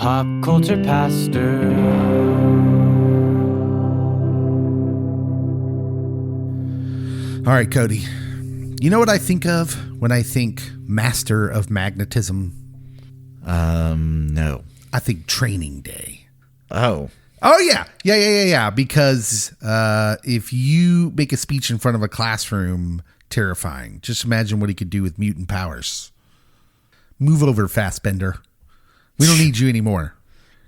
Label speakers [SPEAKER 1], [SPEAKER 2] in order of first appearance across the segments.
[SPEAKER 1] Pop Culture Pastor.
[SPEAKER 2] All right, Cody. You know what I think of when I think master of magnetism?
[SPEAKER 3] No.
[SPEAKER 2] I think Training Day.
[SPEAKER 3] Oh,
[SPEAKER 2] yeah. Because if you make a speech in front of a classroom, terrifying. Just imagine what he could do with mutant powers. Move over, Fassbender. We don't need you anymore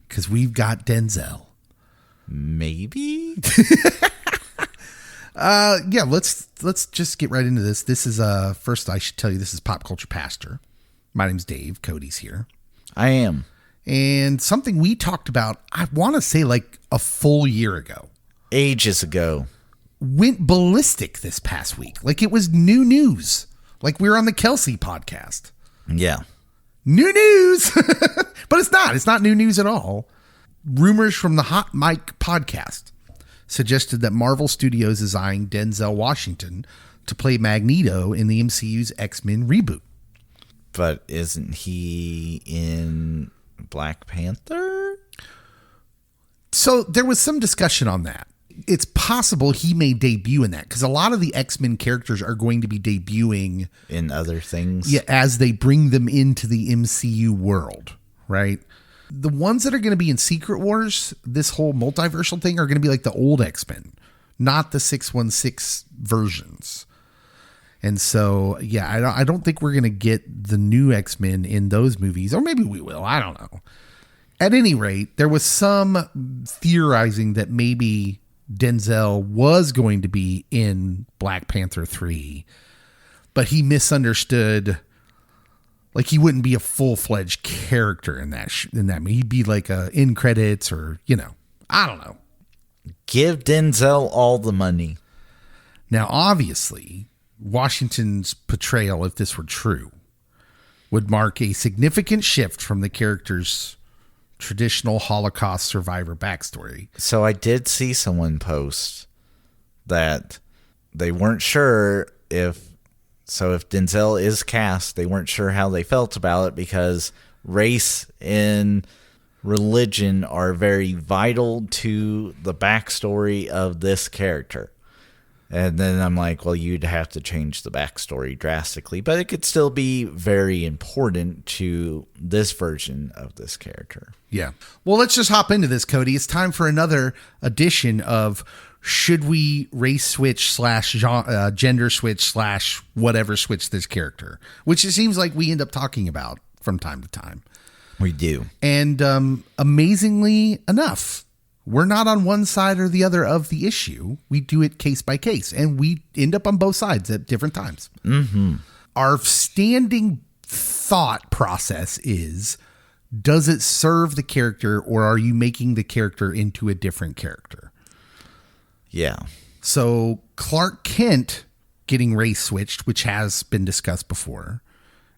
[SPEAKER 2] because we've got Denzel.
[SPEAKER 3] maybe?
[SPEAKER 2] Yeah, let's just get right into this. This is first I should tell you this is Pop Culture Pastor. My name's Dave. Cody's here.
[SPEAKER 3] I am.
[SPEAKER 2] And something we talked about, I want to say like a full year ago.
[SPEAKER 3] Ages ago.
[SPEAKER 2] Went ballistic this past week. Like it was new news. Like we were on the Kelsey podcast.
[SPEAKER 3] Yeah.
[SPEAKER 2] New news. But it's not. It's not new news at all. Rumors from the Hot Mic podcast suggested that Marvel Studios is eyeing Denzel Washington to play Magneto in the MCU's X-Men reboot.
[SPEAKER 3] But isn't he in Black Panther?
[SPEAKER 2] So there was some discussion on that. It's possible he may debut in that because a lot of the X-Men characters are going to be debuting
[SPEAKER 3] In other things?
[SPEAKER 2] yeah, as they bring them into the MCU world, right? The ones that are going to be in Secret Wars, this whole multiversal thing, are going to be like the old X-Men, not the 616 versions. And so, yeah, I don't think we're going to get the new X-Men in those movies, or maybe we will. I don't know. At any rate, there was some theorizing that maybe Denzel was going to be in Black Panther 3, but he misunderstood. Like he wouldn't be a full-fledged character in that he'd be like a in credits or, I don't know.
[SPEAKER 3] Give Denzel all the money.
[SPEAKER 2] Now, obviously, Washington's portrayal, if this were true, would mark a significant shift from the character's traditional Holocaust survivor backstory.
[SPEAKER 3] So I did see someone post that they weren't sure if Denzel is cast, they weren't sure how they felt about it because race and religion are very vital to the backstory of this character. And then I'm like, well, you'd have to change the backstory drastically, but it could still be very important to this version of this character.
[SPEAKER 2] Yeah. Well, let's just hop into this, Cody. It's time for another edition of should we race switch / gender switch / whatever switch this character, which it seems like we end up talking about from time to time.
[SPEAKER 3] We do.
[SPEAKER 2] And amazingly enough, we're not on one side or the other of the issue. We do it case by case, and we end up on both sides at different times.
[SPEAKER 3] Mm-hmm.
[SPEAKER 2] Our standing thought process is, does it serve the character, or are you making the character into a different character?
[SPEAKER 3] Yeah.
[SPEAKER 2] So Clark Kent getting race switched, which has been discussed before,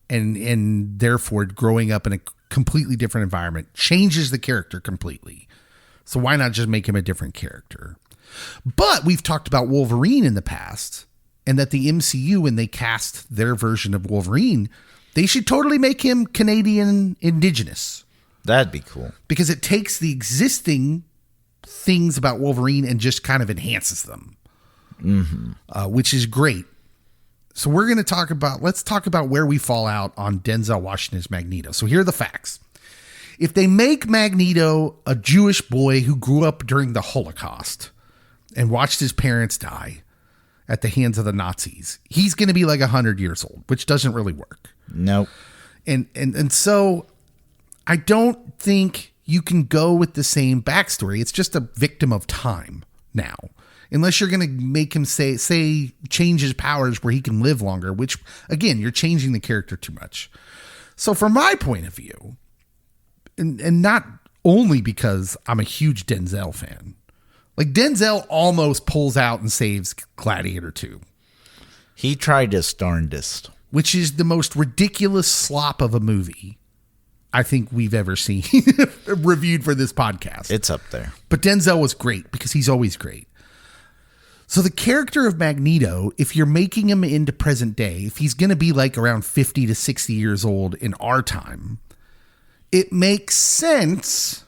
[SPEAKER 2] and therefore growing up in a completely different environment changes the character completely. So why not just make him a different character? But we've talked about Wolverine in the past, and that the MCU, when they cast their version of Wolverine, they should totally make him Canadian indigenous.
[SPEAKER 3] That'd be cool. Because
[SPEAKER 2] it takes the existing things about Wolverine and just kind of enhances them, which is great. So we're going to let's talk about where we fall out on Denzel Washington's Magneto. So here are the facts. If they make Magneto a Jewish boy who grew up during the Holocaust and watched his parents die at the hands of the Nazis, he's going to be like 100 years old, which doesn't really work.
[SPEAKER 3] Nope.
[SPEAKER 2] And so I don't think you can go with the same backstory. It's just a victim of time now. Unless you're going to make him say change his powers where he can live longer, which, again, you're changing the character too much. So from my point of view, and not only because I'm a huge Denzel fan, like Denzel almost pulls out and saves Gladiator 2.
[SPEAKER 3] He tried his darndest.
[SPEAKER 2] Which is the most ridiculous slop of a movie I think we've ever seen reviewed for this podcast.
[SPEAKER 3] It's up there.
[SPEAKER 2] But Denzel was great because he's always great. So the character of Magneto, if you're making him into present day, if he's going to be like around 50 to 60 years old in our time, It makes sense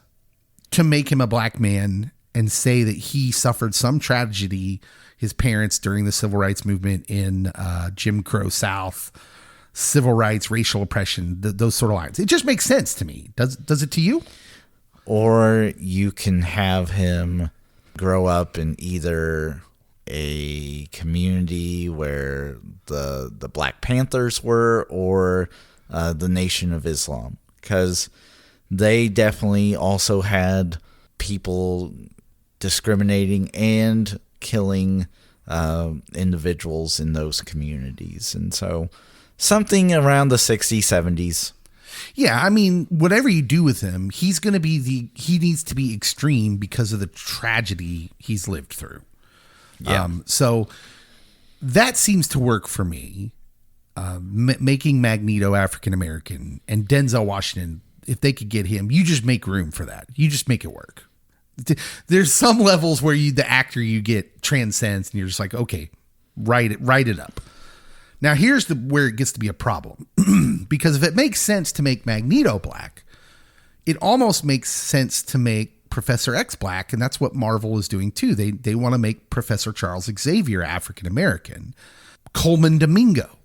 [SPEAKER 2] to make him a black man and say that he suffered some tragedy, his parents during the civil rights movement in Jim Crow South, civil rights, racial oppression, those sort of lines. It just makes sense to me. Does it to you?
[SPEAKER 3] Or you can have him grow up in either a community where the Black Panthers were, or the Nation of Islam, because they definitely also had people discriminating and killing individuals in those communities. And so something around the 60s, 70s.
[SPEAKER 2] Yeah, I mean, whatever you do with him, he needs to be extreme because of the tragedy he's lived through.
[SPEAKER 3] Yeah.
[SPEAKER 2] So that seems to work for me. Making Magneto African American and Denzel Washington, if they could get him, you just make room for that. You just make it work. There's some levels where the actor you get transcends and you're just like, okay, write it up. Now here's where it gets to be a problem. Because if it makes sense to make Magneto black, it almost makes sense to make Professor X black, and that's what Marvel is doing too. They want to make Professor Charles Xavier African American. Coleman Domingo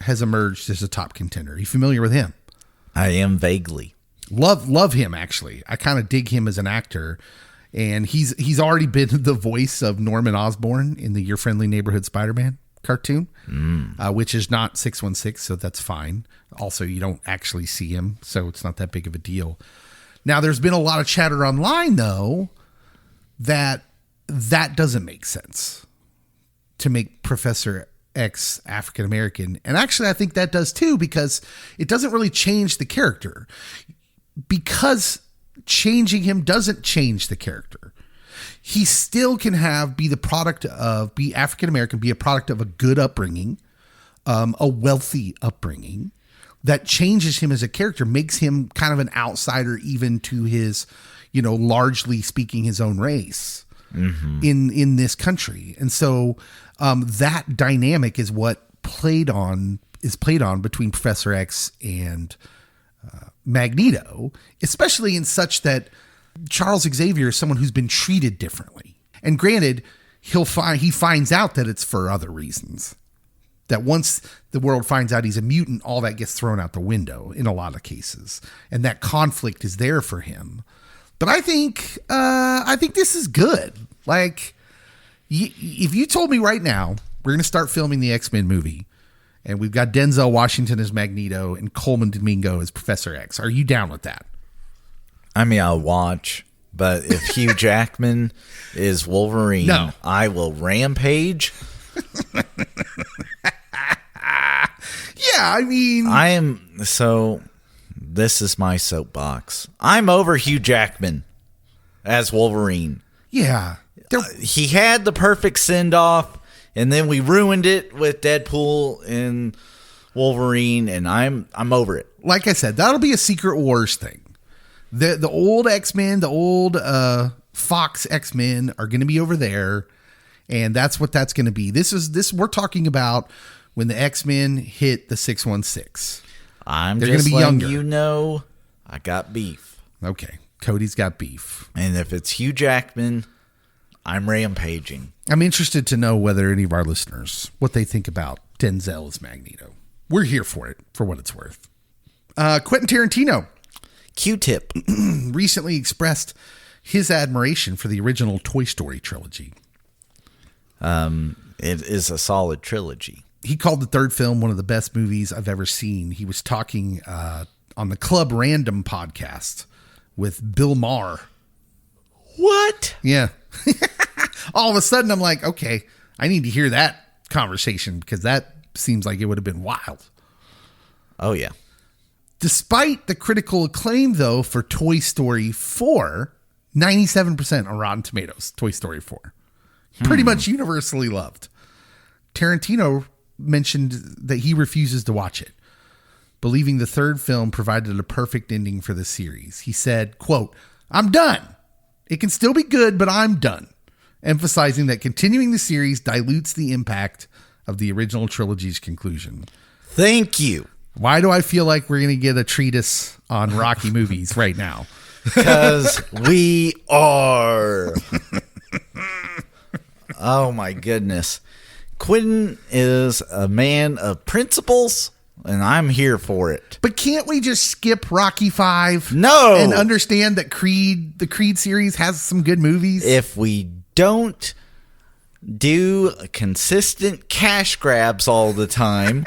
[SPEAKER 2] has emerged as a top contender. Are you familiar with him?
[SPEAKER 3] I am vaguely.
[SPEAKER 2] Love him, actually. I kind of dig him as an actor. And he's already been the voice of Norman Osborn in the Your Friendly Neighborhood Spider-Man cartoon, which is not 616, so that's fine. Also, you don't actually see him, so it's not that big of a deal. Now, there's been a lot of chatter online, though, that doesn't make sense to make Professor X African American. And actually, I think that does too, because it doesn't really change the character. Because changing him doesn't change the character. He still can be African American, be a product of a good upbringing, a wealthy upbringing that changes him as a character, makes him kind of an outsider even to his, largely speaking his own race in this country. And so that dynamic is what played on between Professor X and Magneto, especially in such that Charles Xavier is someone who's been treated differently. And granted, he finds out that it's for other reasons. That once the world finds out he's a mutant, all that gets thrown out the window in a lot of cases. And that conflict is there for him. But I think this is good. Like, if you told me right now, we're going to start filming the X-Men movie, and we've got Denzel Washington as Magneto and Coleman Domingo as Professor X. Are you down with that?
[SPEAKER 3] I mean, I'll watch, but if Hugh Jackman is Wolverine,
[SPEAKER 2] no.
[SPEAKER 3] I will rampage.
[SPEAKER 2] Yeah, I mean...
[SPEAKER 3] this is my soapbox. I'm over Hugh Jackman as Wolverine.
[SPEAKER 2] Yeah.
[SPEAKER 3] He had the perfect send-off, and then we ruined it with Deadpool and Wolverine, and I'm over it.
[SPEAKER 2] Like I said, that'll be a Secret Wars thing. The old X-Men, the old Fox X-Men are going to be over there, and that's what that's going to be. This we're talking about when the X-Men hit the 616.
[SPEAKER 3] They're going to be younger. You know, I got beef.
[SPEAKER 2] Okay, Cody's got beef.
[SPEAKER 3] And if it's Hugh Jackman, I'm rampaging.
[SPEAKER 2] I'm interested to know whether any of our listeners, what they think about Denzel as Magneto. We're here for it, for what it's worth. Quentin Tarantino.
[SPEAKER 3] Q-tip.
[SPEAKER 2] Recently expressed his admiration for the original Toy Story trilogy.
[SPEAKER 3] It is a solid trilogy.
[SPEAKER 2] He called the third film one of the best movies I've ever seen. He was talking on the Club Random podcast with Bill Maher.
[SPEAKER 3] What?
[SPEAKER 2] Yeah. All of a sudden, I'm like, okay, I need to hear that conversation because that seems like it would have been wild.
[SPEAKER 3] Oh, yeah.
[SPEAKER 2] Despite the critical acclaim, though, for Toy Story 4, 97% on Rotten Tomatoes, Toy Story 4. Pretty much universally loved. Tarantino mentioned that he refuses to watch it, believing the third film provided a perfect ending for the series. He said, quote, "I'm done. It can still be good, but I'm done," emphasizing that continuing the series dilutes the impact of the original trilogy's conclusion.
[SPEAKER 3] Thank you.
[SPEAKER 2] Why do I feel like we're going to get a treatise on Rocky movies right now?
[SPEAKER 3] Because we are. Oh, my goodness. Quentin is a man of principles, and I'm here for it.
[SPEAKER 2] But can't we just skip Rocky 5?
[SPEAKER 3] No.
[SPEAKER 2] And understand that the Creed series has some good movies?
[SPEAKER 3] If we don't do consistent cash grabs all the time,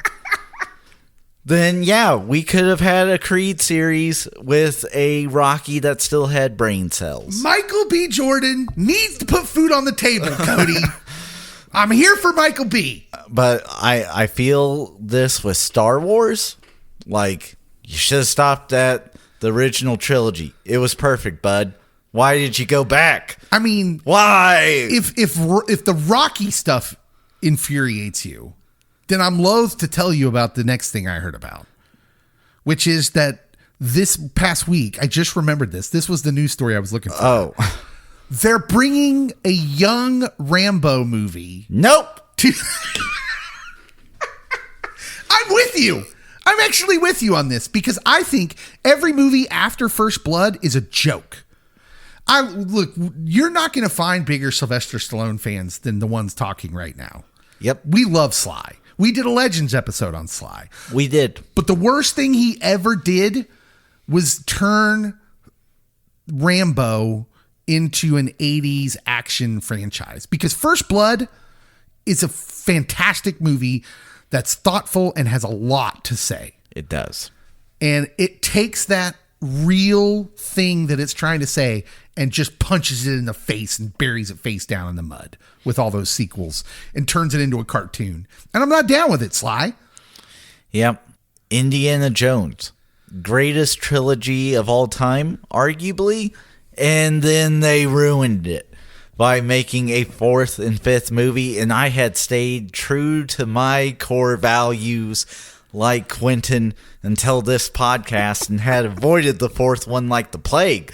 [SPEAKER 3] then yeah, we could have had a Creed series with a Rocky that still had brain cells.
[SPEAKER 2] Michael B. Jordan needs to put food on the table, Cody. I'm here for Michael B.
[SPEAKER 3] But I feel this with Star Wars, like, you should have stopped at the original trilogy. It was perfect, bud. Why did you go back?
[SPEAKER 2] I mean,
[SPEAKER 3] why?
[SPEAKER 2] If the Rocky stuff infuriates you, then I'm loath to tell you about the next thing I heard about, which is that this past week, I just remembered this. This was the news story I was looking for.
[SPEAKER 3] Oh.
[SPEAKER 2] They're bringing a young Rambo movie.
[SPEAKER 3] Nope.
[SPEAKER 2] I'm with you. I'm actually with you on this because I think every movie after First Blood is a joke. Look, you're not going to find bigger Sylvester Stallone fans than the ones talking right now.
[SPEAKER 3] Yep.
[SPEAKER 2] We love Sly. We did a Legends episode on Sly.
[SPEAKER 3] We did.
[SPEAKER 2] But the worst thing he ever did was turn Rambo into an 80s action franchise. Because First Blood is a fantastic movie that's thoughtful and has a lot to say.
[SPEAKER 3] It does.
[SPEAKER 2] And it takes that real thing that it's trying to say and just punches it in the face and buries it face down in the mud with all those sequels and turns it into a cartoon. And I'm not down with it, Sly.
[SPEAKER 3] Yep. Indiana Jones. Greatest trilogy of all time, arguably. And then they ruined it by making a fourth and fifth movie. And I had stayed true to my core values like Quentin until this podcast and had avoided the fourth one like the plague.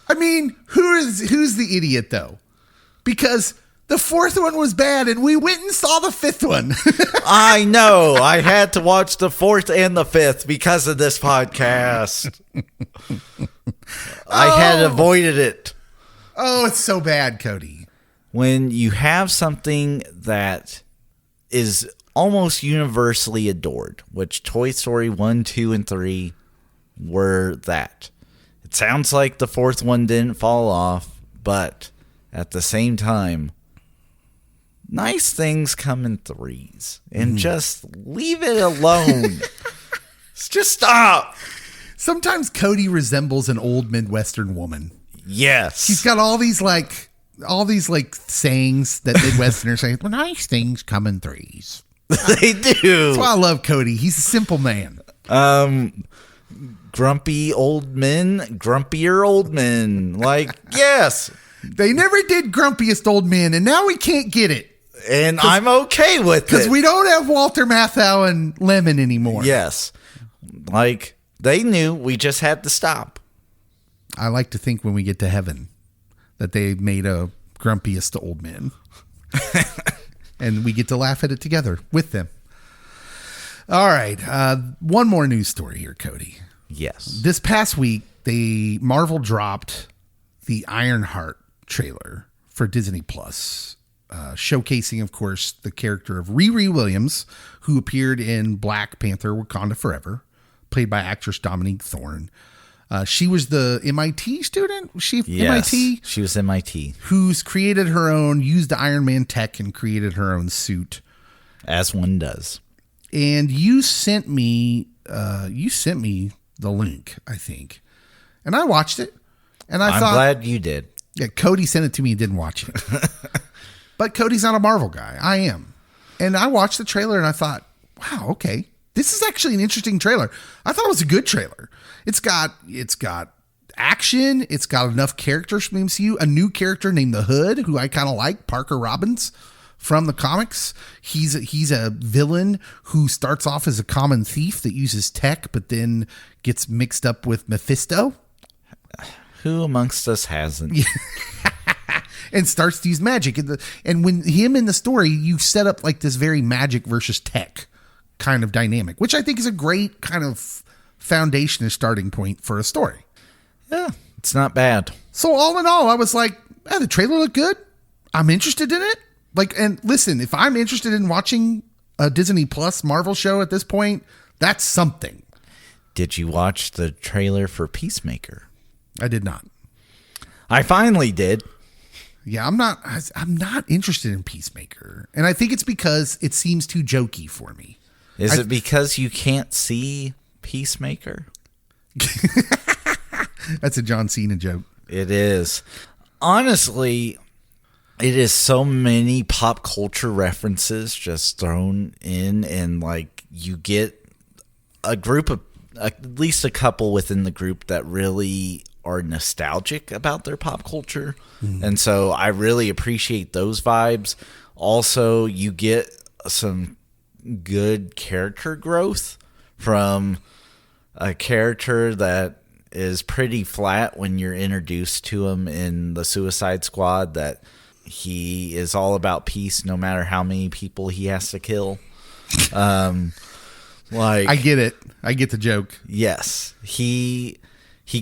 [SPEAKER 2] I mean, who's the idiot, though? Because the fourth one was bad, and we went and saw the fifth one.
[SPEAKER 3] I know. I had to watch the fourth and the fifth because of this podcast. I had avoided it.
[SPEAKER 2] Oh, it's so bad, Cody.
[SPEAKER 3] When you have something that is almost universally adored, which Toy Story 1, 2, and 3 were that. It sounds like the fourth one didn't fall off, but at the same time, nice things come in threes. And just leave it alone. Just stop.
[SPEAKER 2] Sometimes Cody resembles an old Midwestern woman.
[SPEAKER 3] Yes.
[SPEAKER 2] He's got all these sayings that Midwesterners say. Well, nice things come in threes.
[SPEAKER 3] They do.
[SPEAKER 2] That's why I love Cody. He's a simple man.
[SPEAKER 3] Grumpy old men, grumpier old men. Like, yes.
[SPEAKER 2] They never did grumpiest old men, and now we can't get it.
[SPEAKER 3] And I'm okay with it.
[SPEAKER 2] Because we don't have Walter Matthau and Lemon anymore.
[SPEAKER 3] Yes. Like, they knew. We just had to stop.
[SPEAKER 2] I like to think when we get to heaven that they made a grumpiest old men. And we get to laugh at it together with them. All right. One more news story here, Cody.
[SPEAKER 3] Yes.
[SPEAKER 2] This past week, Marvel dropped the Ironheart trailer for Disney Plus, showcasing, of course, the character of Riri Williams, who appeared in Black Panther: Wakanda Forever, played by actress Dominique Thorne. She was the MIT student. Was she MIT?
[SPEAKER 3] She was MIT.
[SPEAKER 2] Who's created her own, used the Iron Man tech and created her own suit.
[SPEAKER 3] As one does.
[SPEAKER 2] And you sent me the link, I think. And I watched it. And I'm
[SPEAKER 3] glad you did.
[SPEAKER 2] Yeah, Cody sent it to me and didn't watch it. But Cody's not a Marvel guy. I am. And I watched the trailer and I thought, wow, okay. This is actually an interesting trailer. I thought it was a good trailer. It's got action. It's got enough characters from the MCU. A new character named the Hood, who I kind of like, Parker Robbins from the comics. He's a villain who starts off as a common thief that uses tech, but then gets mixed up with Mephisto.
[SPEAKER 3] Who amongst us hasn't?
[SPEAKER 2] And starts to use magic. And when him in the story, you set up like this very magic versus tech kind of dynamic, which I think is a great kind of foundation and starting point for a story.
[SPEAKER 3] Yeah, it's not bad.
[SPEAKER 2] So all in all, I was like, the trailer looked good. I'm interested in it. Like, and listen, if I'm interested in watching a Disney Plus Marvel show at this point, that's something.
[SPEAKER 3] Did you watch the trailer for Peacemaker?
[SPEAKER 2] I did not.
[SPEAKER 3] I finally did.
[SPEAKER 2] Yeah, I'm not interested in Peacemaker. And I think it's because it seems too jokey for me.
[SPEAKER 3] Is it because you can't see Peacemaker?
[SPEAKER 2] That's a John Cena joke.
[SPEAKER 3] It is. Honestly, it is so many pop culture references just thrown in, and like you get a group of at least a couple within the group that really are nostalgic about their pop culture. And so I really appreciate those vibes. Also, you get some good character growth from a character that is pretty flat when you're introduced to him in the Suicide Squad, that he is all about peace no matter how many people he has to kill. Like,
[SPEAKER 2] I get it. I get the joke.
[SPEAKER 3] yes, he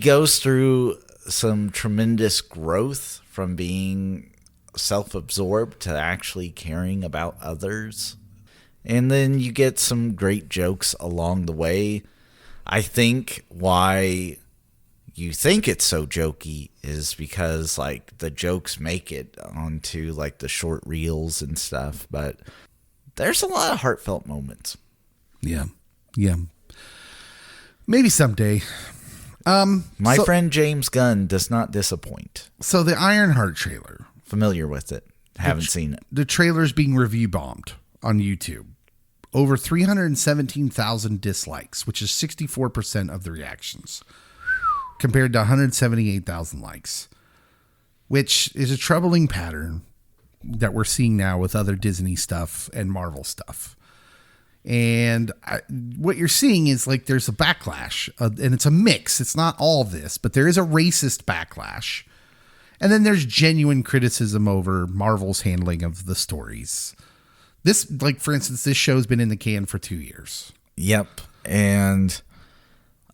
[SPEAKER 3] goes through some tremendous growth from being self-absorbed to actually caring about others. And then you get some great jokes along the way. I think why you think it's so jokey is because like the jokes make it onto like the short reels and stuff, but there's a lot of heartfelt moments.
[SPEAKER 2] Yeah. Yeah. Maybe someday.
[SPEAKER 3] My friend James Gunn does not disappoint.
[SPEAKER 2] So the Ironheart trailer.
[SPEAKER 3] Familiar with it. Haven't seen it.
[SPEAKER 2] The trailer's being review bombed on YouTube. Over 317,000 dislikes, which is 64% of the reactions, compared to 178,000 likes, which is a troubling pattern that we're seeing now with other Disney stuff and Marvel stuff. And what you're seeing is like there's a backlash, and it's a mix. It's not all of this, but there is a racist backlash. And then there's genuine criticism over Marvel's handling of the stories. This, like, for instance, this show's been in the can for 2 years.
[SPEAKER 3] Yep. And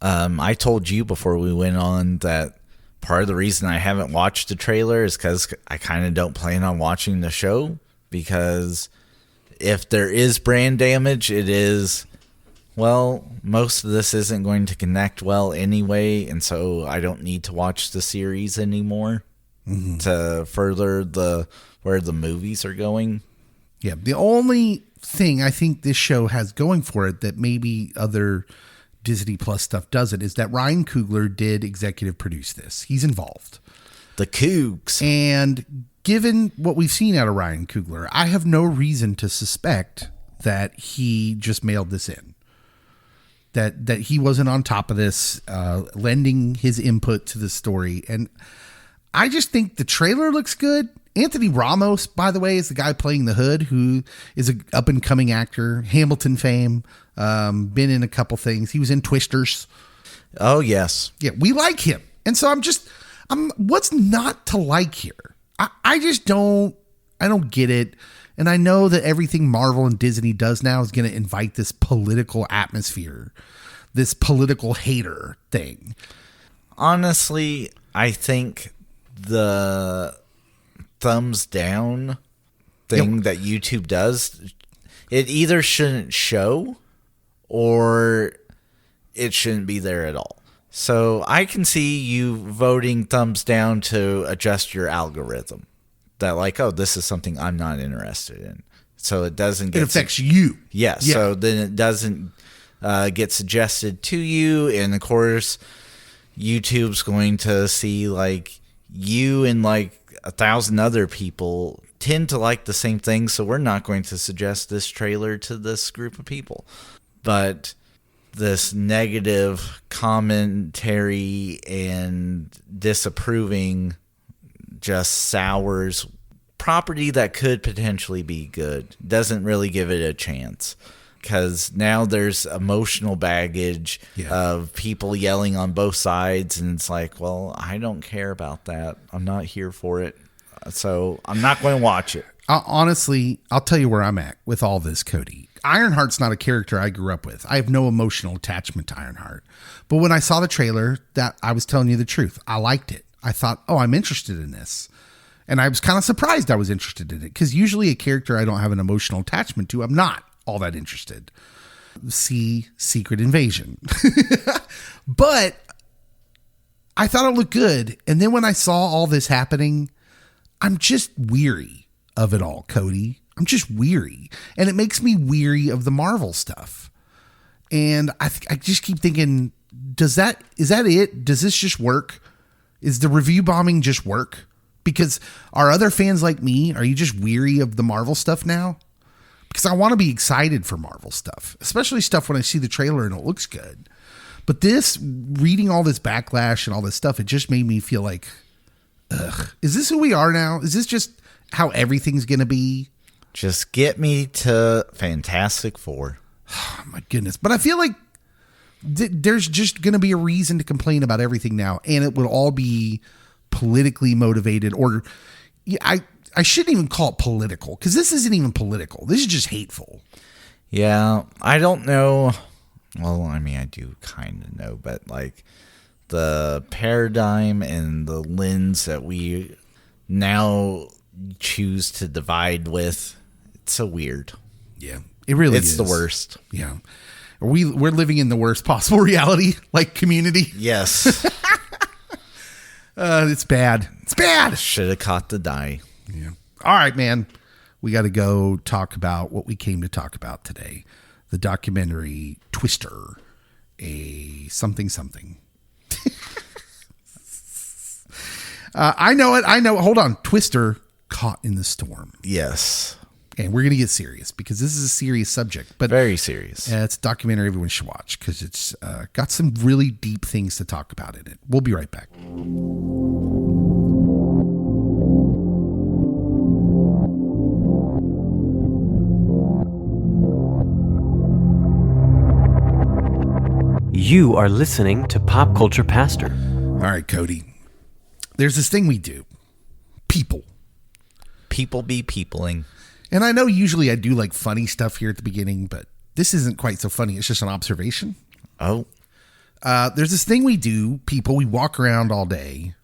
[SPEAKER 3] I told you before we went on that part of the reason I haven't watched the trailer is because I kind of don't plan on watching the show, because if there is brand damage, it is, well, most of this isn't going to connect well anyway, and so I don't need to watch the series anymore to further where the movies are going.
[SPEAKER 2] Yeah, the only thing I think this show has going for it that maybe other Disney Plus stuff doesn't is that Ryan Coogler did executive produce this. He's involved.
[SPEAKER 3] The Cougs.
[SPEAKER 2] And given what we've seen out of Ryan Coogler, I have no reason to suspect that he just mailed this in. That he wasn't on top of this, lending his input to the story. And I just think the trailer looks good. Anthony Ramos, by the way, is the guy playing the Hood, who is an up-and-coming actor, Hamilton fame, been in a couple things. He was in Twisters.
[SPEAKER 3] Oh, yes.
[SPEAKER 2] Yeah, we like him. And so I'm what's not to like here? I just don't get it. And I know that everything Marvel and Disney does now is going to invite this political atmosphere, this political hater thing.
[SPEAKER 3] Honestly, I think the thumbs down thing that YouTube does, it either shouldn't show or it shouldn't be there at all. So I can see you voting thumbs down to adjust your algorithm. That like, oh, this is something I'm not interested in. So it doesn't get...
[SPEAKER 2] It affects you.
[SPEAKER 3] Yes. Yeah, so then it doesn't get suggested to you. And of course, YouTube's going to see like you and like 1,000 other people tend to like the same thing. So we're not going to suggest this trailer to this group of people. But this negative commentary and disapproving just sours property that could potentially be good. Doesn't really give it a chance, because now there's emotional baggage of people yelling on both sides, and it's like, well, I don't care about that. I'm not here for it, so I'm not going to watch it.
[SPEAKER 2] Honestly, I'll tell you where I'm at with all this, Cody. Ironheart's not a character I grew up with. I have no emotional attachment to Ironheart. But when I saw the trailer, that I was telling you the truth. I liked it. I thought, oh, I'm interested in this. And I was kind of surprised I was interested in it, because usually a character I don't have an emotional attachment to, I'm not all that interested. See Secret Invasion. But I thought it looked good. And then when I saw all this happening, I'm just weary of it all, Cody. I'm just weary. And it makes me weary of the Marvel stuff. And I just keep thinking, is that it? Does this just work? Is the review bombing just work? Because are other fans like me, are you just weary of the Marvel stuff now? Because I want to be excited for Marvel stuff, especially stuff when I see the trailer and it looks good. But reading all this backlash and all this stuff, it just made me feel like, ugh, is this who we are now? Is this just how everything's going to be?
[SPEAKER 3] Just get me to Fantastic Four.
[SPEAKER 2] Oh, my goodness. But I feel like there's just going to be a reason to complain about everything now. And it would all be politically motivated, or I shouldn't even call it political, because this isn't even political. This is just hateful.
[SPEAKER 3] Yeah, I don't know. Well, I mean, I do kind of know, but like the paradigm and the lens that we now choose to divide with, it's so weird.
[SPEAKER 2] Yeah, it really is.
[SPEAKER 3] It's the worst.
[SPEAKER 2] Yeah. We're living in the worst possible reality, like Community.
[SPEAKER 3] Yes.
[SPEAKER 2] It's bad. It's bad.
[SPEAKER 3] Should have caught the die.
[SPEAKER 2] Yeah. All right, man. We got to go talk about what we came to talk about today. The documentary Twister, a something. I know it. Hold on. Twister, Caught in the Storm.
[SPEAKER 3] Yes.
[SPEAKER 2] And we're going to get serious, because this is a serious subject. But
[SPEAKER 3] very serious.
[SPEAKER 2] It's a documentary everyone should watch, because it's got some really deep things to talk about in it. We'll be right back.
[SPEAKER 1] You are listening to Pop Culture Pastor.
[SPEAKER 2] All right, Cody. There's this thing we do. People
[SPEAKER 3] be peopling.
[SPEAKER 2] And I know usually I do like funny stuff here at the beginning, but this isn't quite so funny. It's just an observation.
[SPEAKER 3] Oh.
[SPEAKER 2] There's this thing we do, we walk around all day,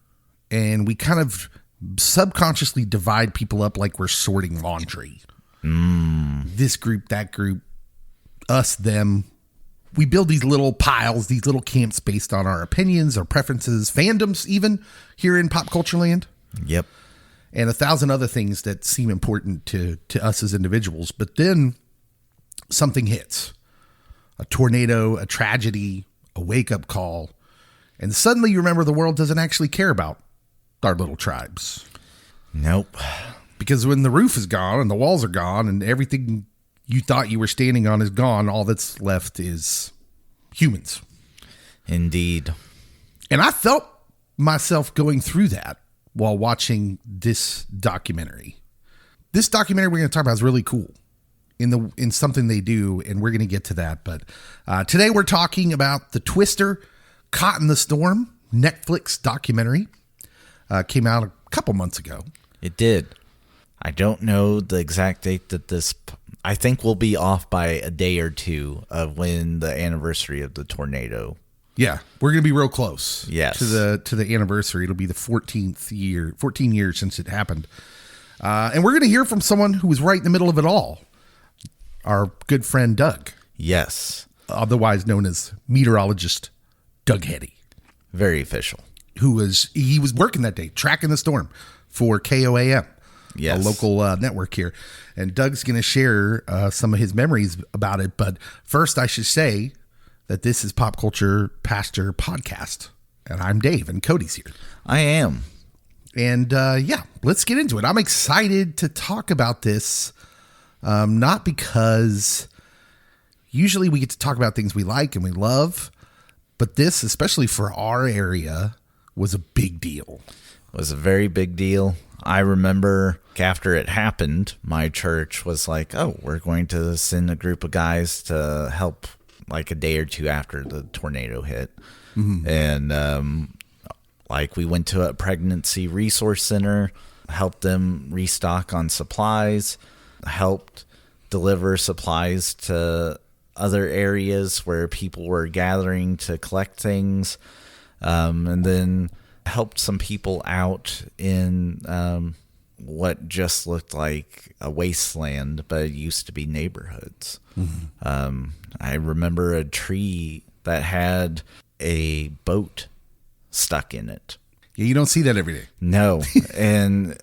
[SPEAKER 2] and we kind of subconsciously divide people up like we're sorting laundry. This group, that group, us, them. We build these little piles, these little camps based on our opinions, our preferences, fandoms even here in pop culture land.
[SPEAKER 3] Yep.
[SPEAKER 2] And 1,000 other things that seem important to us as individuals. But then something hits. A tornado, a tragedy, a wake-up call. And suddenly you remember the world doesn't actually care about our little tribes.
[SPEAKER 3] Nope.
[SPEAKER 2] Because when the roof is gone and the walls are gone and everything you thought you were standing on is gone, all that's left is humans.
[SPEAKER 3] Indeed.
[SPEAKER 2] And I felt myself going through that while watching this documentary. This documentary we're going to talk about is really cool in something they do, and we're going to get to that. But today we're talking about the Twister, Caught in the Storm Netflix documentary. Came out a couple months ago.
[SPEAKER 3] It did. I don't know the exact date that this... I think we'll be off by a day or two of when the anniversary of the tornado.
[SPEAKER 2] Yeah, we're going to be real close.
[SPEAKER 3] Yes.
[SPEAKER 2] To the anniversary. It'll be the 14 years since it happened. And we're going to hear from someone who was right in the middle of it all. Our good friend Doug.
[SPEAKER 3] Yes.
[SPEAKER 2] Otherwise known as Meteorologist Doug Heady.
[SPEAKER 3] Very official.
[SPEAKER 2] He was working that day, tracking the storm for KOAM.
[SPEAKER 3] Yes.
[SPEAKER 2] A local network here. And Doug's going to share some of his memories about it. But first, I should say that this is Pop Culture Pastor Podcast. And I'm Dave, and Cody's here.
[SPEAKER 3] I am.
[SPEAKER 2] And yeah, let's get into it. I'm excited to talk about this. Not because usually we get to talk about things we like and we love. But this, especially for our area, was a big deal.
[SPEAKER 3] It was a very big deal. I remember after it happened, my church was like, oh, we're going to send a group of guys to help like a day or two after the tornado hit. Mm-hmm. And like we went to a pregnancy resource center, helped them restock on supplies, helped deliver supplies to other areas where people were gathering to collect things, and then helped some people out in what just looked like a wasteland, but it used to be neighborhoods. I remember a tree that had a boat stuck in it.
[SPEAKER 2] Yeah, you don't see that every day.
[SPEAKER 3] No. And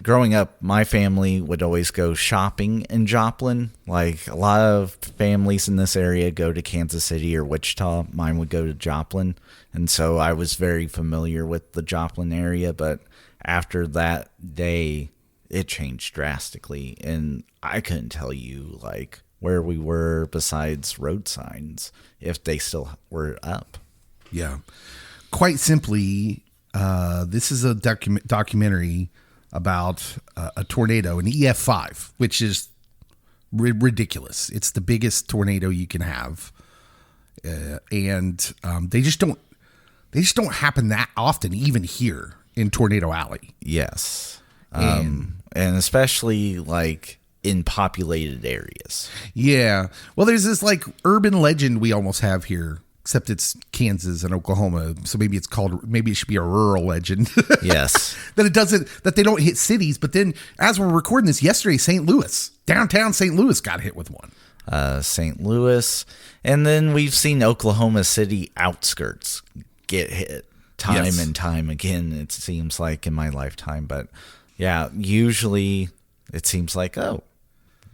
[SPEAKER 3] growing up, my family would always go shopping in Joplin. Like a lot of families in this area go to Kansas City or Wichita. Mine would go to Joplin. And so I was very familiar with the Joplin area. But after that day, it changed drastically. And I couldn't tell you like where we were besides road signs, if they still were up.
[SPEAKER 2] Yeah. Quite simply, this is a documentary about a tornado, an EF5, which is ridiculous. It's the biggest tornado you can have, and they just don't happen that often, even here in Tornado Alley.
[SPEAKER 3] Yes, and especially like in populated areas.
[SPEAKER 2] Yeah, well, there's this like urban legend we almost have here. Except it's Kansas and Oklahoma, so maybe it should be a rural legend.
[SPEAKER 3] Yes.
[SPEAKER 2] that they don't hit cities, but then as we're recording this yesterday, downtown St. Louis got hit with one.
[SPEAKER 3] St. Louis, and then we've seen Oklahoma City outskirts get hit time and time again, it seems like, in my lifetime. But yeah, usually it seems like,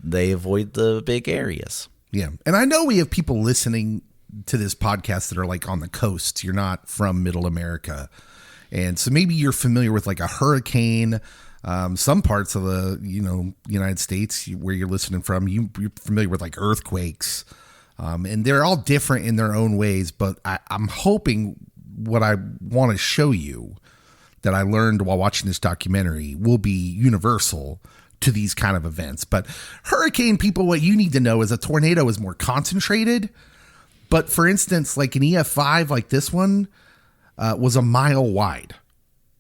[SPEAKER 3] they avoid the big areas.
[SPEAKER 2] Yeah, and I know we have people listening to this podcast that are like on the coast. You're not from Middle America, and so maybe you're familiar with like a hurricane. Some parts of the United States where you're listening from, you're familiar with like earthquakes, and they're all different in their own ways. But I'm hoping what I want to show you that I learned while watching this documentary will be universal to these kind of events. But hurricane people, what you need to know is a tornado is more concentrated. But for instance, like an EF5 like this one was a mile wide.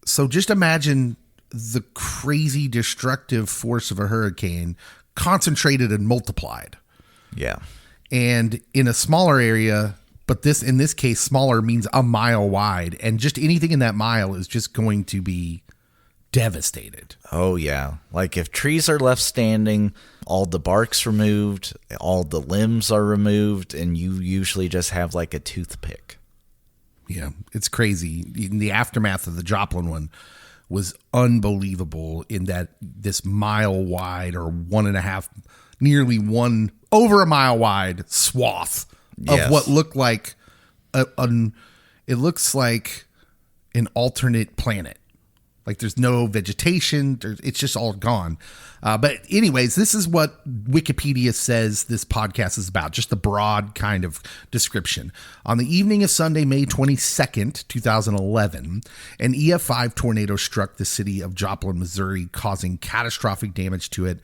[SPEAKER 2] So just imagine the crazy destructive force of a hurricane concentrated and multiplied.
[SPEAKER 3] Yeah.
[SPEAKER 2] And in a smaller area, but in this case, smaller means a mile wide. And just anything in that mile is just going to be devastated.
[SPEAKER 3] Oh, yeah. Like if trees are left standing, all the bark's removed, all the limbs are removed, and you usually just have like a toothpick.
[SPEAKER 2] Yeah, it's crazy. In the aftermath of the Joplin one was unbelievable in that this mile wide or 1.5, nearly over a mile wide swath of what looked like it looks like an alternate planet. Like there's no vegetation. It's just all gone. But anyways, this is what Wikipedia says this podcast is about. Just the broad kind of description. On the evening of Sunday, May 22nd, 2011, an EF5 tornado struck the city of Joplin, Missouri, causing catastrophic damage to it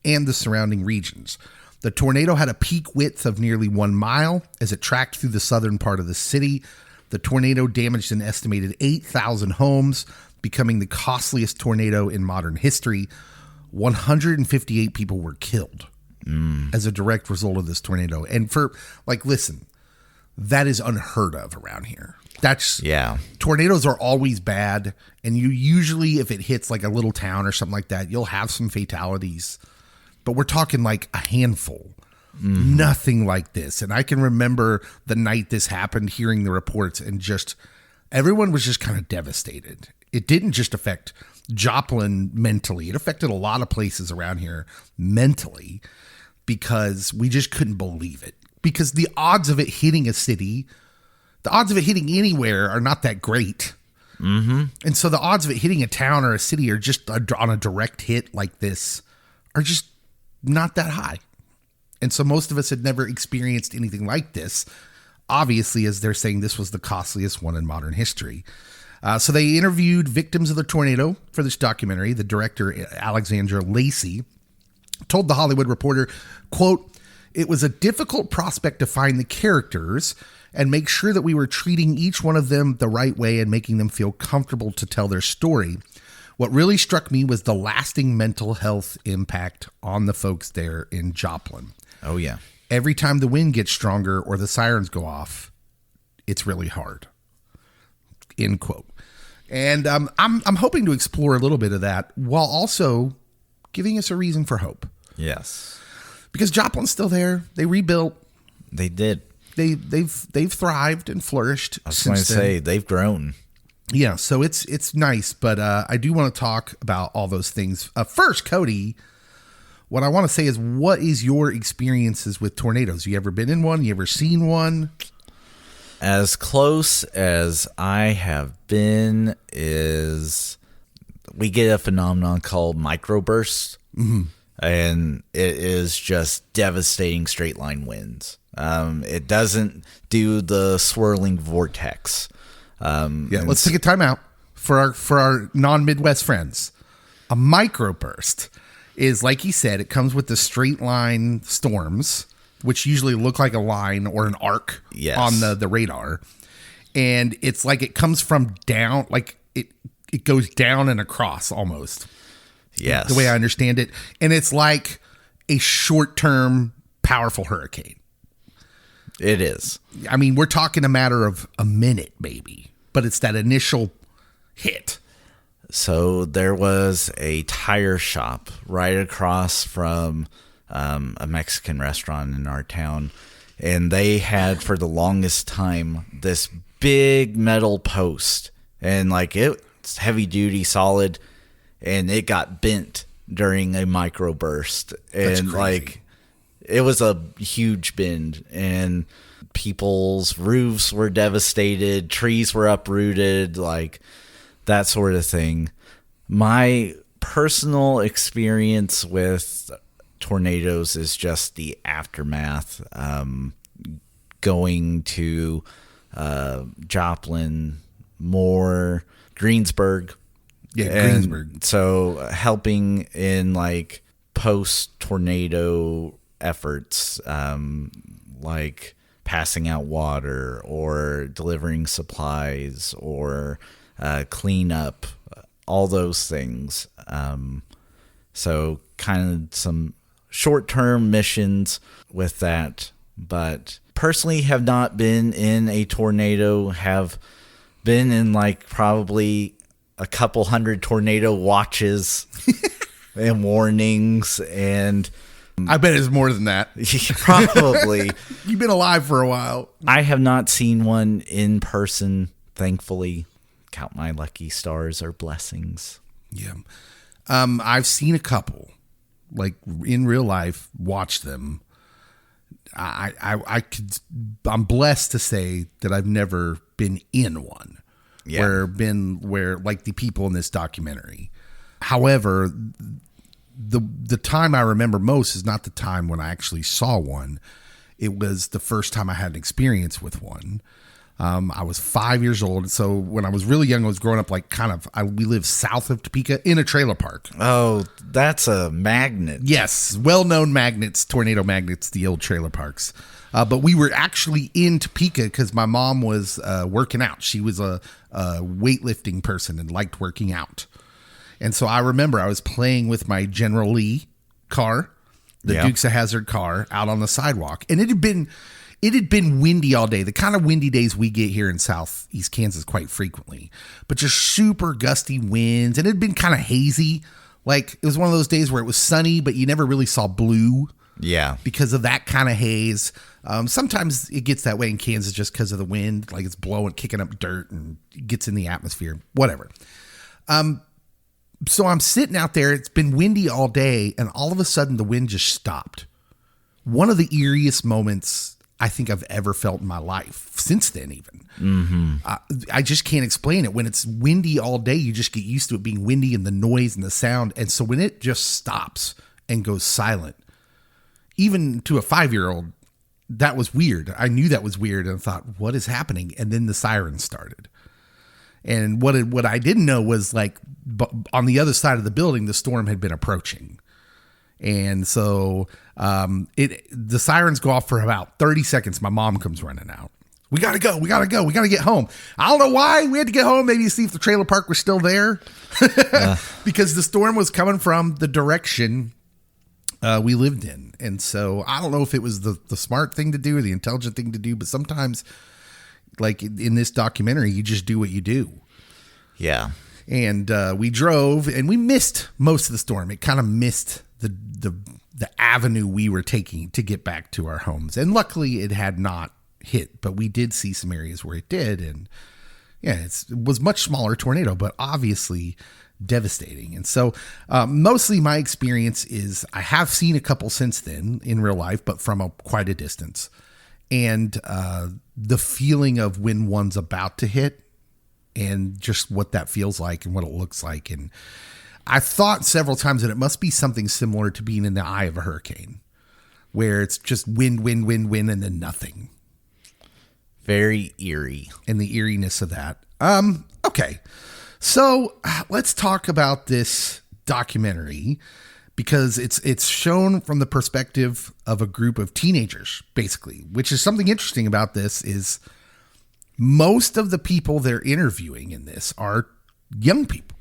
[SPEAKER 2] and the surrounding regions. The tornado had a peak width of nearly 1 mile as it tracked through the southern part of the city. The tornado damaged an estimated 8,000 homes, becoming the costliest tornado in modern history. 158 people were killed as a direct result of this tornado. And listen, that is unheard of around here. Tornadoes are always bad. And you usually, if it hits like a little town or something like that, you'll have some fatalities. But we're talking like a handful. Nothing like this. And I can remember the night this happened, hearing the reports, and just everyone was just kind of devastated. It didn't just affect Joplin mentally. It affected a lot of places around here mentally because we just couldn't believe it. Because the odds of it hitting a city, the odds of it hitting anywhere are not that great. Mm-hmm. And so the odds of it hitting a town or a city are just on a direct hit like this are just not that high. And so most of us had never experienced anything like this. Obviously, as they're saying, this was the costliest one in modern history. So they interviewed victims of the tornado for this documentary. The director, Alexandra Lacey, told The Hollywood Reporter, quote, "It was a difficult prospect to find the characters and make sure that we were treating each one of them the right way and making them feel comfortable to tell their story. What really struck me was the lasting mental health impact on the folks there in Joplin.
[SPEAKER 3] Oh, yeah.
[SPEAKER 2] Every time the wind gets stronger or the sirens go off, it's really hard. End quote. And I'm hoping to explore a little bit of that while also giving us a reason for hope.
[SPEAKER 3] Yes.
[SPEAKER 2] Because Joplin's still there. They rebuilt.
[SPEAKER 3] They did.
[SPEAKER 2] They've thrived and flourished.
[SPEAKER 3] I was going to say they've grown.
[SPEAKER 2] Yeah, so it's nice, but I do want to talk about all those things. First, Cody, what I want to say is, what is your experiences with tornadoes? You ever been in one? You ever seen one?
[SPEAKER 3] As close as I have been is we get a phenomenon called microbursts, and it is just devastating straight line winds. It doesn't do the swirling vortex.
[SPEAKER 2] Let's take a time out for our non-Midwest friends. A microburst is, like he said, it comes with the straight line storms, which usually look like a line or an arc on the radar. And it's like it comes from down, like it goes down and across almost.
[SPEAKER 3] Yes.
[SPEAKER 2] The way I understand it. And it's like a short-term powerful hurricane.
[SPEAKER 3] It is.
[SPEAKER 2] I mean, we're talking a matter of a minute, maybe, but it's that initial hit.
[SPEAKER 3] So there was a tire shop right across from a Mexican restaurant in our town, and they had for the longest time this big metal post, and like it's heavy duty, solid, and it got bent during a microburst, and like it was a huge bend, and people's roofs were devastated, trees were uprooted, like that sort of thing. My personal experience with tornadoes is just the aftermath. Going to Joplin, Moore, Greensburg.
[SPEAKER 2] Yeah, Greensburg.
[SPEAKER 3] So helping in like post-tornado efforts, like passing out water or delivering supplies or cleanup, all those things. So kind of some short-term missions with that, but personally have not been in a tornado, have been in like probably a couple hundred tornado watches and warnings, and
[SPEAKER 2] I bet it's more than that.
[SPEAKER 3] Probably.
[SPEAKER 2] You've been alive for a while.
[SPEAKER 3] I have not seen one in person, thankfully. Count my lucky stars or blessings.
[SPEAKER 2] Yeah. I've seen a couple, like in real life, watch them. I'm blessed to say that I've never been in one.
[SPEAKER 3] Yeah.
[SPEAKER 2] Where like the people in this documentary. However, the time I remember most is not the time when I actually saw one. It was the first time I had an experience with one. I was 5 years old. So when I was really young, I was growing up like we live south of Topeka in a trailer park.
[SPEAKER 3] Oh, that's a magnet.
[SPEAKER 2] Yes. Well-known magnets, tornado magnets, the old trailer parks. But we were actually in Topeka because my mom was working out. She was a weightlifting person and liked working out. And so I remember I was playing with my General Lee car, the Dukes of Hazzard car, out on the sidewalk. And it had been windy all day, the kind of windy days we get here in southeast Kansas quite frequently, but just super gusty winds. And it had been kind of hazy. Like it was one of those days where it was sunny, but you never really saw blue.
[SPEAKER 3] Yeah.
[SPEAKER 2] Because of that kind of haze. Sometimes it gets that way in Kansas just because of the wind, like it's blowing, kicking up dirt and it gets in the atmosphere, whatever. So I'm sitting out there. It's been windy all day, and all of a sudden the wind just stopped. One of the eeriest moments I think I've ever felt in my life since then, even. Mm-hmm. I just can't explain it. When it's windy all day, you just get used to it being windy and the noise and the sound. And so when it just stops and goes silent, even to a 5-year-old, that was weird. I knew that was weird and thought, what is happening? And then the sirens started. And what I didn't know was like on the other side of the building, the storm had been approaching. And so the sirens go off for about 30 seconds. My mom comes running out, We got to go. We got to go. We got to get home. I don't know why we had to get home. Maybe see if the trailer park was still there because the storm was coming from the direction we lived in. And so I don't know if it was the smart thing to do or the intelligent thing to do, but sometimes like in this documentary, you just do what you do.
[SPEAKER 3] Yeah.
[SPEAKER 2] And we drove and we missed most of the storm. It kind of missed the avenue we were taking to get back to our homes. And luckily it had not hit, but we did see some areas where it did. And yeah, it was much smaller tornado, but obviously devastating. And so mostly my experience is I have seen a couple since then in real life, but from quite a distance. And the feeling of when one's about to hit and just what that feels like and what it looks like. And I thought several times that it must be something similar to being in the eye of a hurricane, where it's just wind, wind, wind, wind, and then nothing.
[SPEAKER 3] Very eerie.
[SPEAKER 2] And the eeriness of that. Okay. So let's talk about this documentary because it's shown from the perspective of a group of teenagers, basically, which is something interesting about this is most of the people they're interviewing in this are young people.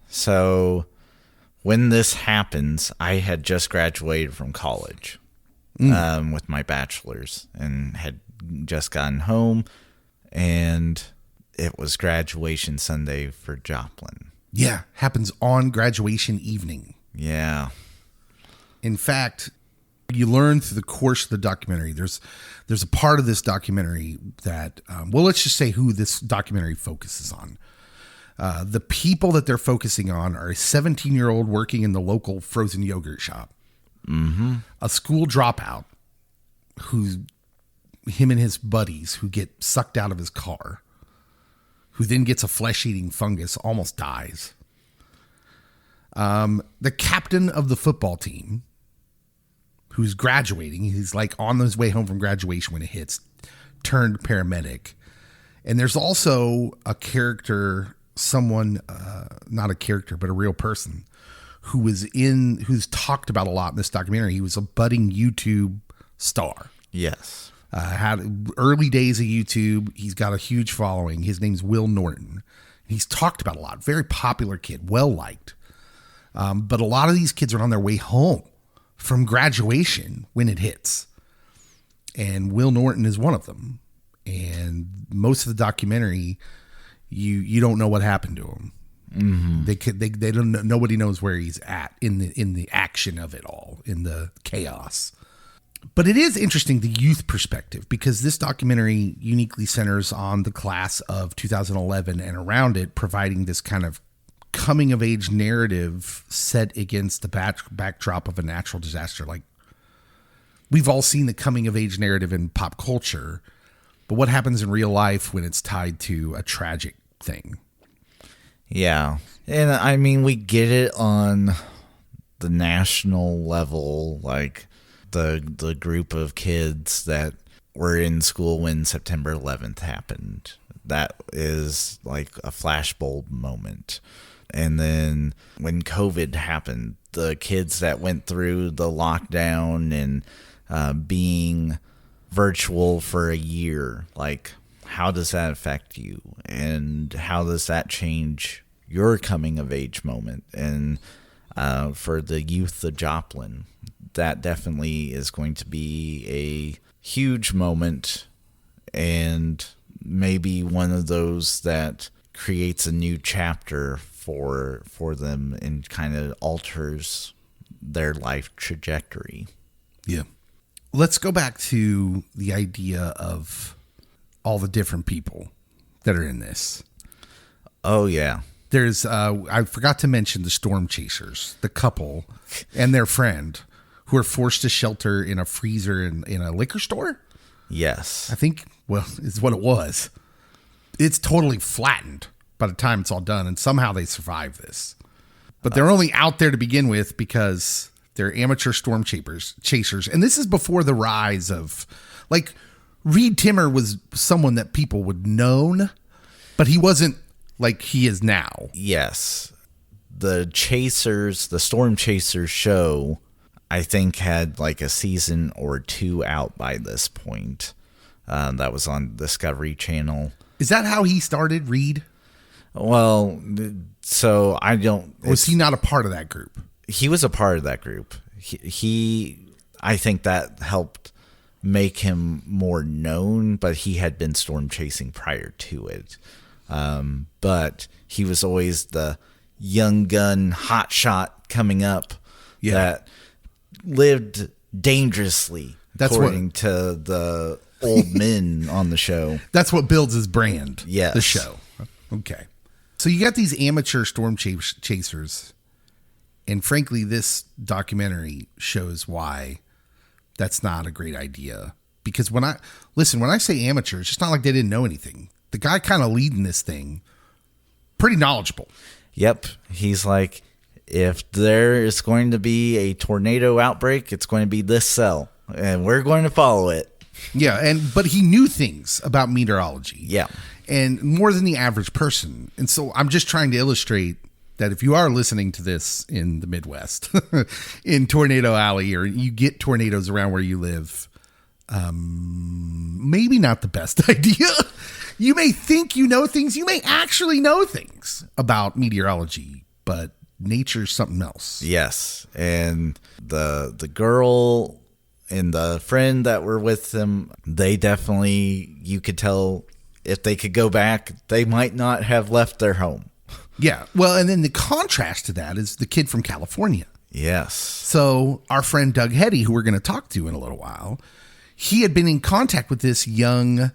[SPEAKER 3] So when this happens, I had just graduated from college with my bachelor's and had just gotten home, and it was graduation Sunday for Joplin.
[SPEAKER 2] Yeah, happens on graduation evening.
[SPEAKER 3] Yeah.
[SPEAKER 2] In fact, you learn through the course of the documentary, there's a part of this documentary that, well, let's just say who this documentary focuses on. The people that they're focusing on are a 17-year-old working in the local frozen yogurt shop, a school dropout him and his buddies who get sucked out of his car, who then gets a flesh-eating fungus, almost dies. The captain of the football team, who's graduating, he's like on his way home from graduation when it hits, turned paramedic. And there's also a character, someone, not a character, but a real person who's talked about a lot in this documentary. He was a budding YouTube star.
[SPEAKER 3] Yes.
[SPEAKER 2] Had early days of YouTube. He's got a huge following. His name's Will Norton. He's talked about a lot. Very popular kid, well liked. But a lot of these kids are on their way home from graduation when it hits. And Will Norton is one of them. And most of the documentary, you don't know what happened to him. Mm-hmm. They don't know, nobody knows where he's at in the action of it all, in the chaos. But it is interesting, the youth perspective, because this documentary uniquely centers on the class of 2011 and around it, providing this kind of coming of age narrative set against the backdrop of a natural disaster. Like, we've all seen the coming of age narrative in pop culture, but what happens in real life when it's tied to a tragic thing?
[SPEAKER 3] Yeah. And I mean, we get it on the national level, like the group of kids that were in school when September 11th happened. That is like a flashbulb moment. And then when COVID happened, the kids that went through the lockdown and being virtual for a year, like, how does that affect you? And how does that change your coming of age moment? And for the youth of Joplin, that definitely is going to be a huge moment, and maybe one of those that creates a new chapter for them and kind of alters their life trajectory. Yeah.
[SPEAKER 2] Let's go back to the idea of all the different people that are in this.
[SPEAKER 3] Oh, yeah.
[SPEAKER 2] There's, I forgot to mention the storm chasers, the couple and their friend who are forced to shelter in a freezer in a liquor store.
[SPEAKER 3] Yes.
[SPEAKER 2] I think, well, is what it was. It's totally flattened by the time it's all done, and somehow they survive this. But they're only out there to begin with because they're amateur storm chasers. And this is before the rise of, like, Reed Timmer was someone that people would known, but he wasn't like he is now.
[SPEAKER 3] Yes. The Storm Chasers show, I think, had like a season or two out by this point. That was on Discovery Channel.
[SPEAKER 2] Is that how he started, Reed?
[SPEAKER 3] Well, so I don't...
[SPEAKER 2] Or was he not a part of that group?
[SPEAKER 3] He was a part of that group. I think that helped make him more known, but he had been storm chasing prior to it. But he was always the young gun hotshot coming up that lived dangerously, according to the old men on the show.
[SPEAKER 2] That's what builds his brand.
[SPEAKER 3] Yes.
[SPEAKER 2] The show. Okay. So you got these amateur storm chasers, and frankly, this documentary shows why that's not a great idea. Because when I say amateur, it's just not like they didn't know anything. The guy kind of leading this thing, pretty knowledgeable.
[SPEAKER 3] Yep. He's like, if there is going to be a tornado outbreak, it's going to be this cell, and we're going to follow it.
[SPEAKER 2] Yeah, but he knew things about meteorology.
[SPEAKER 3] Yeah.
[SPEAKER 2] And more than the average person. And so I'm just trying to illustrate that if you are listening to this in the Midwest, in Tornado Alley, or you get tornadoes around where you live, maybe not the best idea. You may think you know things. You may actually know things about meteorology, but nature's something else.
[SPEAKER 3] Yes. And the girl and the friend that were with them, they definitely, you could tell if they could go back, they might not have left their home.
[SPEAKER 2] Yeah. Well, and then the contrast to that is the kid from California.
[SPEAKER 3] Yes.
[SPEAKER 2] So our friend Doug Heady, who we're going to talk to in a little while, he had been in contact with this young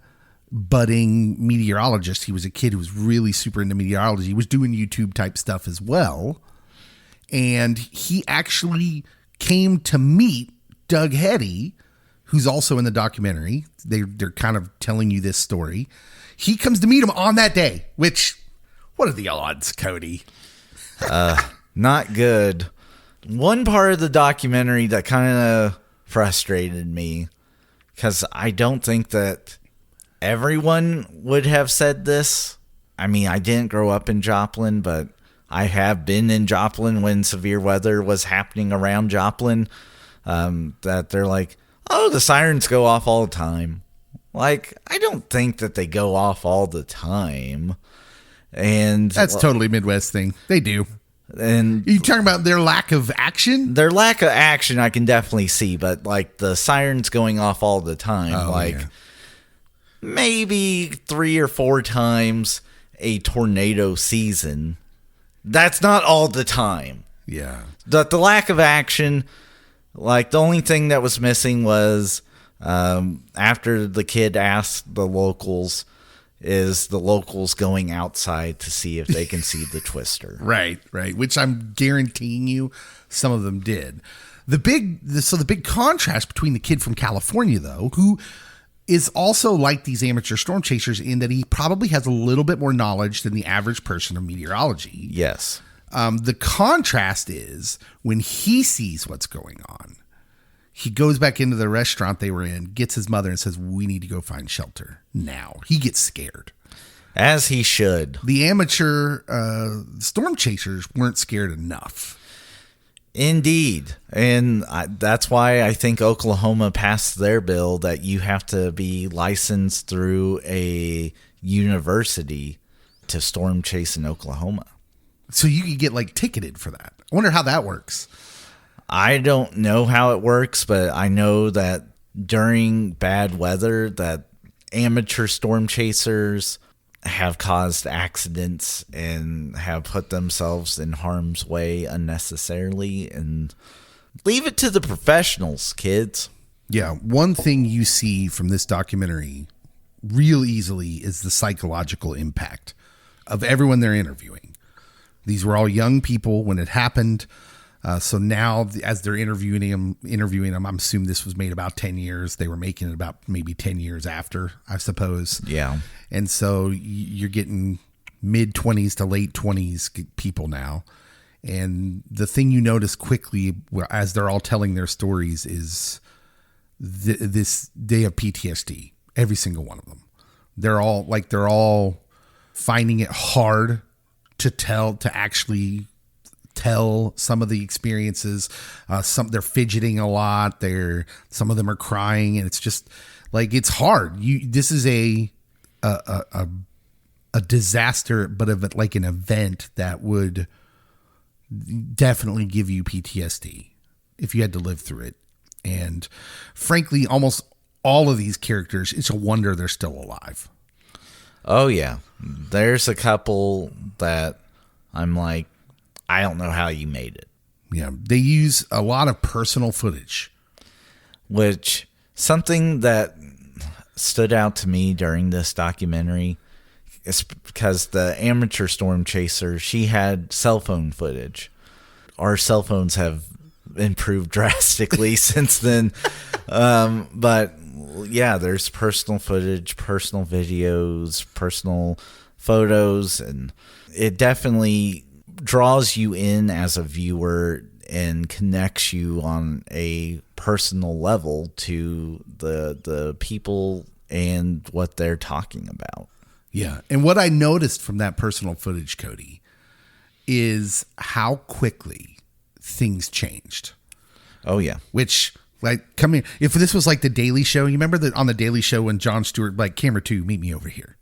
[SPEAKER 2] budding meteorologist. He was a kid who was really super into meteorology. He was doing YouTube type stuff as well. And he actually came to meet Doug Heady, who's also in the documentary. They're kind of telling you this story. He comes to meet him on that day, which, what are the odds, Cody?
[SPEAKER 3] Not good. One part of the documentary that kind of frustrated me, because I don't think that everyone would have said this. I mean, I didn't grow up in Joplin, but I have been in Joplin when severe weather was happening around Joplin. That they're like, oh, the sirens go off all the time. Like, I don't think that they go off all the time. And
[SPEAKER 2] that's totally Midwest thing. They do.
[SPEAKER 3] And
[SPEAKER 2] you talking about their lack of action?
[SPEAKER 3] Their lack of action, I can definitely see. But like the sirens going off all the time, maybe 3 or 4 times a tornado season. That's not all the time.
[SPEAKER 2] Yeah.
[SPEAKER 3] The lack of action, like the only thing that was missing was after the kid asked the locals, is the locals going outside to see if they can see the twister.
[SPEAKER 2] Right. Which I'm guaranteeing you some of them did. The big contrast between the kid from California, though, who is also like these amateur storm chasers in that he probably has a little bit more knowledge than the average person of meteorology.
[SPEAKER 3] Yes.
[SPEAKER 2] The contrast is when he sees what's going on, he goes back into the restaurant they were in, gets his mother and says, we need to go find shelter now. He gets scared.
[SPEAKER 3] As he should.
[SPEAKER 2] The amateur storm chasers weren't scared enough.
[SPEAKER 3] Indeed. And that's why I think Oklahoma passed their bill that you have to be licensed through a university to storm chase in Oklahoma.
[SPEAKER 2] So you could get like ticketed for that. I wonder how that works.
[SPEAKER 3] I don't know how it works, but I know that during bad weather that amateur storm chasers have caused accidents and have put themselves in harm's way unnecessarily, and leave it to the professionals, kids.
[SPEAKER 2] Yeah. One thing you see from this documentary real easily is the psychological impact of everyone they're interviewing. These were all young people when it happened. So now as they're interviewing them, I'm assuming this was made about 10 years. They were making it about maybe 10 years after, I suppose.
[SPEAKER 3] Yeah.
[SPEAKER 2] And so you're getting mid 20s to late 20s people now. And the thing you notice quickly as they're all telling their stories is they have PTSD. Every single one of them. They're all finding it hard to actually tell some of the experiences. They're fidgeting a lot. Some of them are crying, and it's just Like, it's hard. This is a disaster, but of like an event that would definitely give you PTSD if you had to live through it. And frankly, almost all of these characters, it's a wonder they're still alive.
[SPEAKER 3] Oh, yeah. There's a couple that I'm like, I don't know how you made it.
[SPEAKER 2] Yeah. They use a lot of personal footage.
[SPEAKER 3] Which, something that stood out to me during this documentary is because the amateur storm chaser, she had cell phone footage. Our cell phones have improved drastically since then. But yeah, there's personal footage, personal videos, personal photos, and it definitely draws you in as a viewer and connects you on a personal level to the people and what they're talking about.
[SPEAKER 2] Yeah. And what I noticed from that personal footage, Cody, is how quickly things changed.
[SPEAKER 3] Oh, yeah.
[SPEAKER 2] Which, like, come here. If this was like the Daily Show, you remember that on the Daily Show when Jon Stewart, like, camera 2, meet me over here.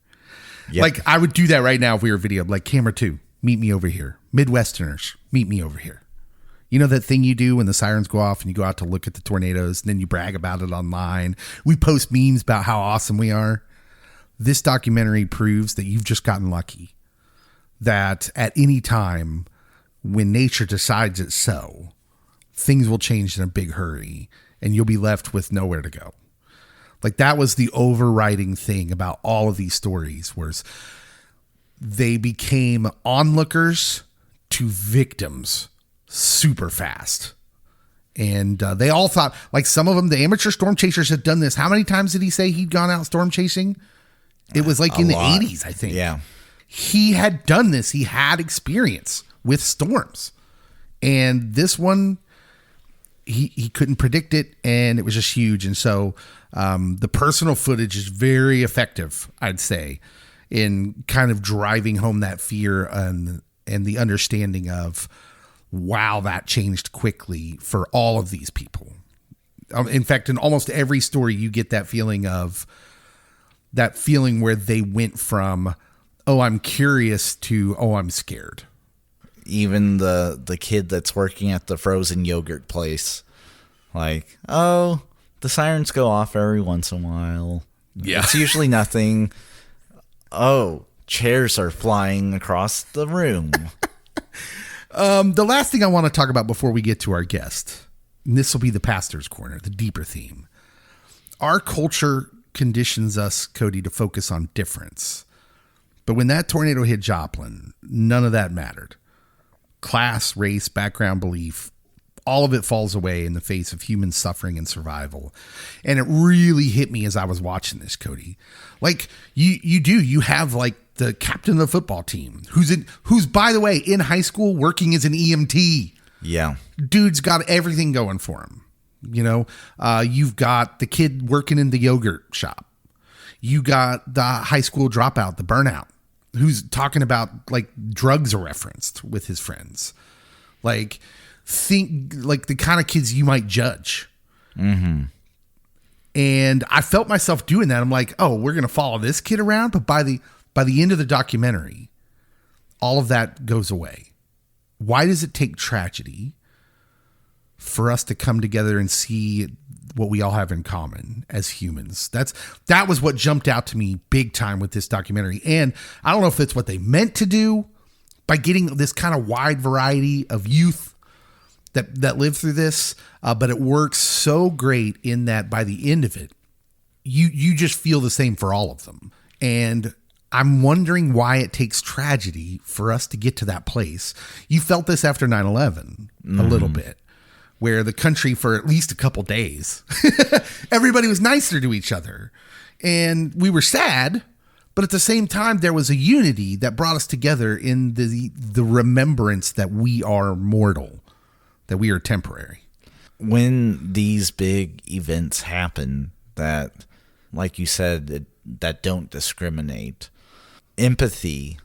[SPEAKER 2] Yep. Like, I would do that right now if we were video. Like, camera 2, meet me over here. Midwesterners, meet me over here. You know that thing you do when the sirens go off and you go out to look at the tornadoes and then you brag about it online? We post memes about how awesome we are. This documentary proves that you've just gotten lucky. That at any time when nature decides it's so, things will change in a big hurry and you'll be left with nowhere to go. Like, that was the overriding thing about all of these stories, was they became onlookers to victims super fast. And they all thought, like, some of them, the amateur storm chasers had done this. How many times did he say he'd gone out storm chasing? It was like in the 80s, I think.
[SPEAKER 3] Yeah.
[SPEAKER 2] He had done this. He had experience with storms. And this one, he couldn't predict it, and it was just huge. And so the personal footage is very effective, I'd say, in kind of driving home that fear and the understanding of, wow, that changed quickly for all of these people. In fact, in almost every story, you get that feeling where they went from, oh, I'm curious to, oh, I'm scared.
[SPEAKER 3] Even the kid that's working at the frozen yogurt place, like, oh, the sirens go off every once in a while.
[SPEAKER 2] Yeah.
[SPEAKER 3] It's usually nothing. Oh, chairs are flying across the room.
[SPEAKER 2] The last thing I want to talk about before we get to our guest, and this will be the pastor's corner, the deeper theme. Our culture conditions us, Cody, to focus on difference. But when that tornado hit Joplin, none of that mattered. Class, race, background, belief, all of it falls away in the face of human suffering and survival. And it really hit me as I was watching this, Cody. Like, you have like the captain of the football team who's by the way in high school working as an EMT.
[SPEAKER 3] Yeah.
[SPEAKER 2] Dude's got everything going for him. You know, you've got the kid working in the yogurt shop. You got the high school dropout, the burnout, who's talking about like drugs are referenced with his friends. Like, think like the kind of kids you might judge.
[SPEAKER 3] Mm-hmm.
[SPEAKER 2] And I felt myself doing that. I'm like, oh, we're going to follow this kid around. But by the end of the documentary, all of that goes away. Why does it take tragedy for us to come together and see what we all have in common as humans? That was what jumped out to me big time with this documentary. And I don't know if it's what they meant to do by getting this kind of wide variety of youth that live through this, but it works so great in that by the end of it, you just feel the same for all of them. And I'm wondering why it takes tragedy for us to get to that place. You felt this after 9/11 a little bit, where the country for at least a couple days, everybody was nicer to each other. And we were sad, but at the same time, there was a unity that brought us together in the remembrance that we are mortal, that we are temporary.
[SPEAKER 3] When these big events happen that, like you said, that don't discriminate, empathy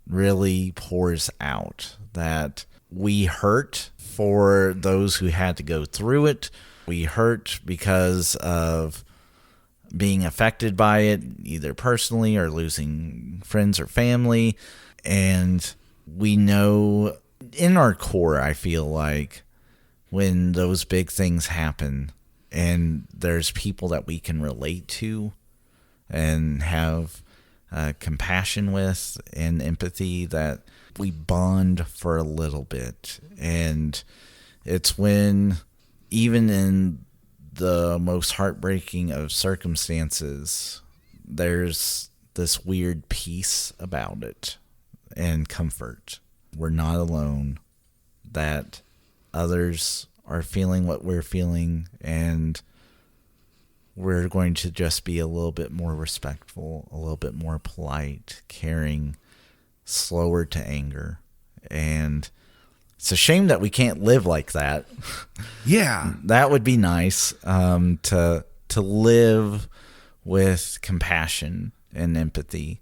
[SPEAKER 3] really pours out. That we hurt for those who had to go through it. We hurt because of being affected by it, either personally or losing friends or family. And we know in our core, I feel like when those big things happen and there's people that we can relate to and have compassion with and empathy, that we bond for a little bit. And it's when, even in the most heartbreaking of circumstances, there's this weird peace about it and comfort. We're not alone, that others are feeling what we're feeling, and we're going to just be a little bit more respectful, a little bit more polite, caring, slower to anger. And it's a shame that we can't live like that.
[SPEAKER 2] Yeah.
[SPEAKER 3] That would be nice, to live with compassion and empathy,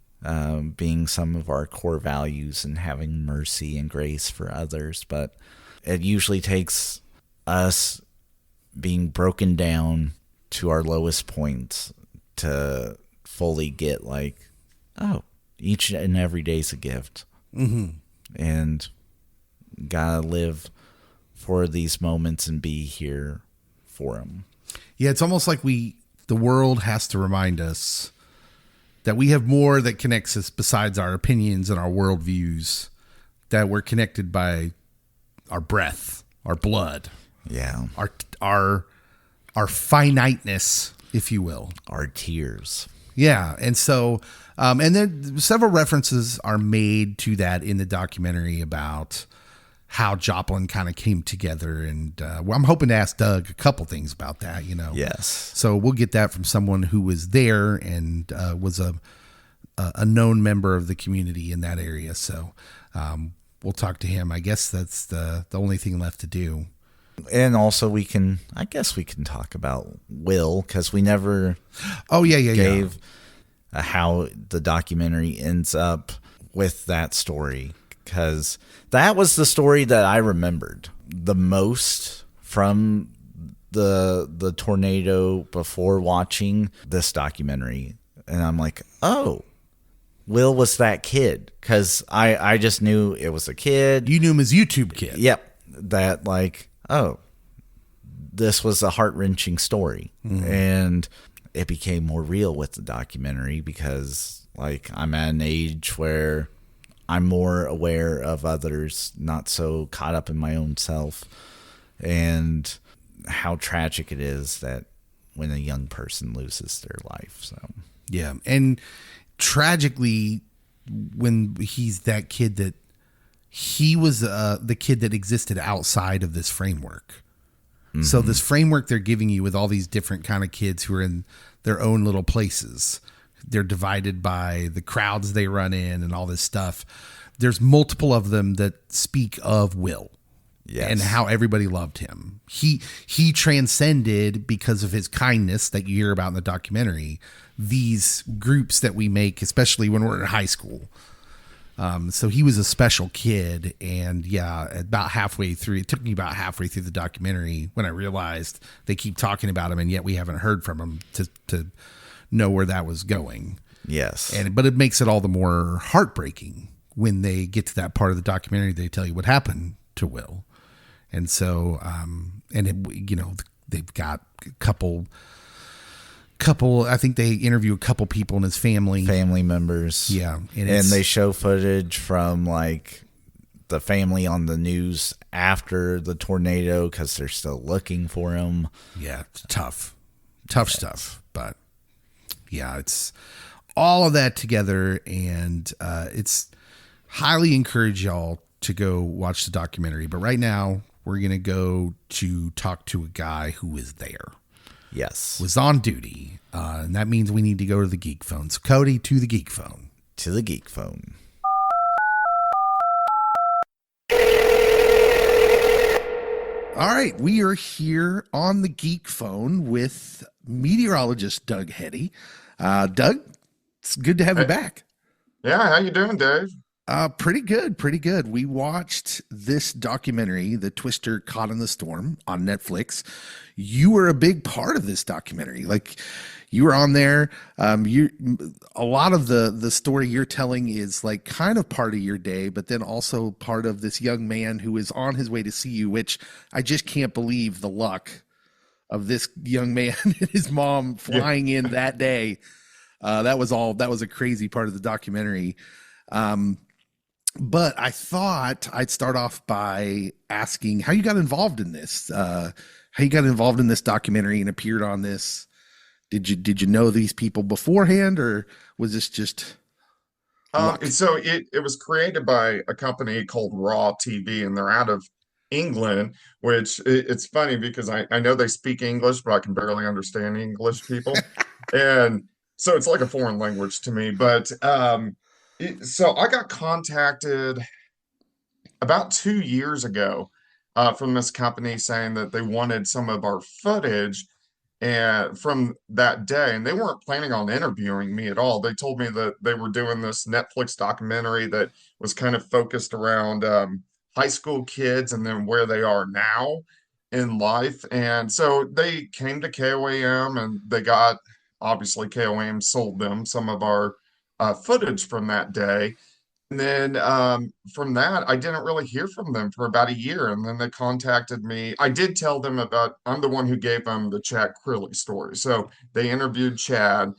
[SPEAKER 3] being some of our core values, and having mercy and grace for others. But it usually takes us being broken down to our lowest points to fully get like, oh, each and every day's a gift.
[SPEAKER 2] Mm-hmm.
[SPEAKER 3] And gotta live for these moments and be here for them.
[SPEAKER 2] Yeah, it's almost like the world has to remind us that we have more that connects us besides our opinions and our worldviews, that we're connected by our breath, our blood, our finiteness, if you will,
[SPEAKER 3] our tears.
[SPEAKER 2] Yeah, and so, and then several references are made to that in the documentary about how Joplin kind of came together, and well, I'm hoping to ask Doug a couple things about that.
[SPEAKER 3] Yes.
[SPEAKER 2] So we'll get that from someone who was there and was a known member of the community in that area. So we'll talk to him. I guess that's the only thing left to do.
[SPEAKER 3] And also we can talk about Will, because we never gave how the documentary ends up with that story, because that was the story that I remembered the most from the tornado before watching this documentary. And I'm like, oh, Will was that kid, because I just knew it was a kid.
[SPEAKER 2] You knew him as YouTube Kid.
[SPEAKER 3] Yep. That like, oh, this was a heart-wrenching story. Mm-hmm. And it became more real with the documentary, because like I'm at an age where I'm more aware of others, not so caught up in my own self, and how tragic it is that when a young person loses their life. So
[SPEAKER 2] yeah. And tragically, when he's that kid, that he was the kid that existed outside of this framework. Mm-hmm. So this framework they're giving you with all these different kind of kids who are in their own little places, they're divided by the crowds they run in and all this stuff. There's multiple of them that speak of Will. Yes. And how everybody loved him. He transcended, because of his kindness that you hear about in the documentary, these groups that we make, especially when we're in high school. So he was a special kid. And yeah, about halfway through, it took me about halfway through the documentary when I realized they keep talking about him, and yet we haven't heard from him to know where that was going.
[SPEAKER 3] Yes.
[SPEAKER 2] But it makes it all the more heartbreaking when they get to that part of the documentary. They tell you what happened to Will. And so, they've got a couple, I think they interview a couple people in his family
[SPEAKER 3] members.
[SPEAKER 2] Yeah.
[SPEAKER 3] And they show footage from like the family on the news after the tornado, because they're still looking for him.
[SPEAKER 2] Yeah. It's tough stuff. But yeah, it's all of that together. And it's highly encourage y'all to go watch the documentary. But right now, we're going to go to talk to a guy who was there.
[SPEAKER 3] Yes.
[SPEAKER 2] Was on duty. And that means we need to go to the Geek Phone. So, Cody, to the Geek Phone.
[SPEAKER 3] To the Geek Phone.
[SPEAKER 2] All right. We are here on the Geek Phone with meteorologist Doug Heady. Doug, it's good to have you back.
[SPEAKER 4] Yeah, how you doing, Dave?
[SPEAKER 2] Pretty good, pretty good. We watched this documentary, The Twister Caught in the Storm, on Netflix. You were a big part of this documentary. Like, you were on there. You A lot of the story you're telling is like kind of part of your day, but then also part of this young man who is on his way to see you, which I just can't believe the luck of this young man and his mom
[SPEAKER 4] Yeah.
[SPEAKER 2] flying in that day. That was a crazy part of the documentary. Um, but I thought I'd start off by asking how you got involved in this. How you got involved in this documentary and appeared on this. Did you know these people beforehand, or was this just luck?
[SPEAKER 4] And so it was created by a company called Raw TV, and they're out of England, which it's funny because I know they speak English, but I can barely understand English people. And so it's like a foreign language to me. But so I got contacted about 2 years ago from this company saying that they wanted some of our footage and from that day, and they weren't planning on interviewing me at all. They told me that they were doing this Netflix documentary that was kind of focused around high school kids and then where they are now in life. And so they came to KOAM and they got, obviously KOAM sold them some of our footage from that day. And then from that, I didn't really hear from them for about a year. And then they contacted me. I did tell them about, I'm the one who gave them the Chad Crilly story. So they interviewed Chad.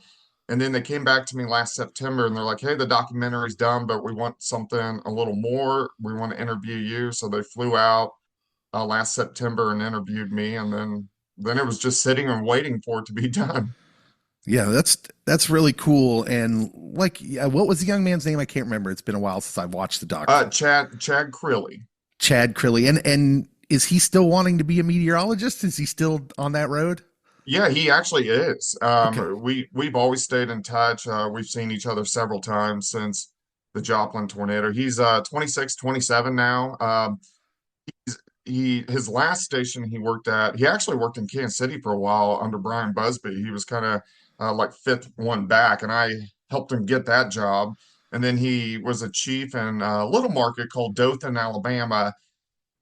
[SPEAKER 4] And then they came back to me last September and they're like, hey, the documentary's done, but we want something a little more. We want to interview you. So they flew out last September and interviewed me. And then it was just sitting and waiting for it to be done.
[SPEAKER 2] Yeah, that's really cool. And like, yeah, what was the young man's name? I can't remember. It's been a while since I've watched the doc.
[SPEAKER 4] Chad Crilly.
[SPEAKER 2] Chad Crilly. And is he still wanting to be a meteorologist? Is he still on that road?
[SPEAKER 4] Yeah, he actually is.
[SPEAKER 2] Okay.
[SPEAKER 4] We've always stayed in touch. We've seen each other several times since the Joplin tornado. He's 26, 27 now. His last station he worked at, he actually worked in Kansas City for a while under Brian Busby. He was kind of like fifth one back, and I helped him get that job. And then he was a chief in a little market called Dothan, Alabama,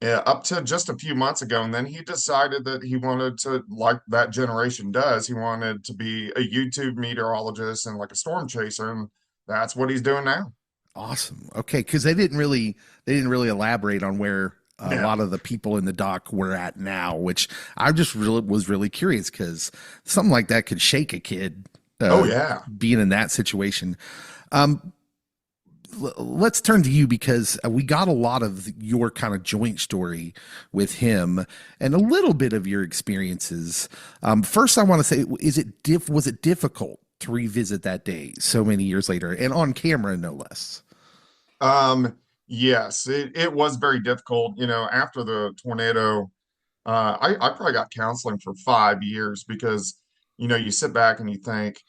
[SPEAKER 4] up to just a few months ago. And then he decided that he wanted to, like that generation does, he wanted to be a YouTube meteorologist and like a storm chaser. And that's what he's doing now.
[SPEAKER 2] Awesome. Okay, because they didn't really elaborate on where a
[SPEAKER 4] Yeah.
[SPEAKER 2] lot of the people in the doc were at now, which I just really was really curious because something like that could shake a kid.
[SPEAKER 4] Oh, yeah.
[SPEAKER 2] Being in that situation. Um, let's turn to you because we got a lot of your kind of joint story with him and a little bit of your experiences. First, I want to say, was it difficult to revisit that day so many years later and on camera, no less?
[SPEAKER 4] Yes, it was very difficult. You know, after the tornado, I probably got counseling for 5 years because, you know, you sit back and you think,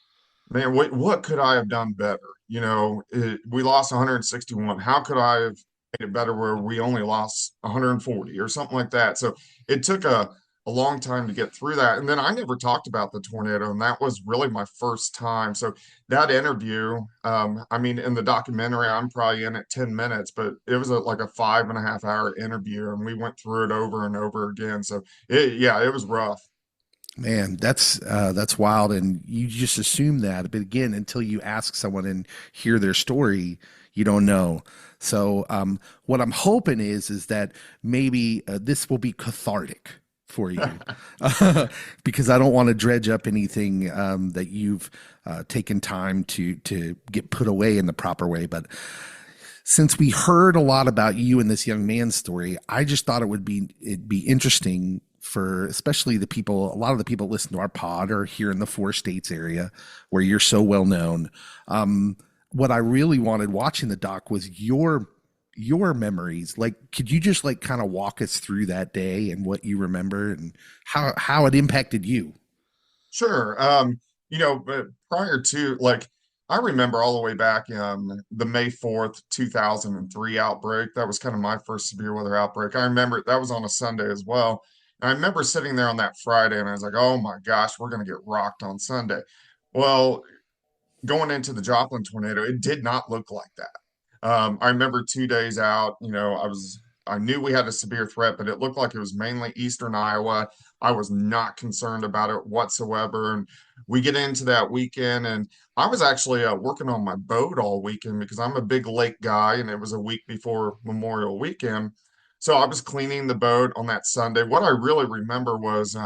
[SPEAKER 4] man, what could I have done better? You know, we lost 161. How could I have made it better where we only lost 140 or something like that? So it took a long time to get through that. And then I never talked about the tornado, and that was really my first time. So that interview, I mean, in the documentary, I'm probably in it 10 minutes, but it was like a 5.5 hour interview, and we went through it over and over again. So yeah, it was rough.
[SPEAKER 2] Man, that's wild, and you just assume that. But again, until you ask someone and hear their story, you don't know. So, what I'm hoping is that maybe this will be cathartic for you, because I don't want to dredge up anything that you've taken time to get put away in the proper way. But since we heard a lot about you and this young man's story, I just thought it'd be interesting for especially a lot of the people that listen to our pod are here in the 4 states area where you're so well known. What I really wanted watching the doc was your memories. Like, could you just like kind of walk us through that day and what you remember and how it impacted you?
[SPEAKER 4] Sure. You know, but prior to like, I remember all the way back the May 4th, 2003 outbreak. That was kind of my first severe weather outbreak. I remember that was on a Sunday as well. And I remember sitting there on that Friday and I was like, oh my gosh, we're going to get rocked on Sunday. Well, going into the Joplin tornado, it did not look like that. I remember 2 days out, I knew we had a severe threat, but it looked like it was mainly eastern Iowa. I was not concerned about it whatsoever. And we get into that weekend, and I was actually working on my boat all weekend because I'm a big lake guy, and it was a week before Memorial Weekend. So I was cleaning the boat on that Sunday. What I really remember was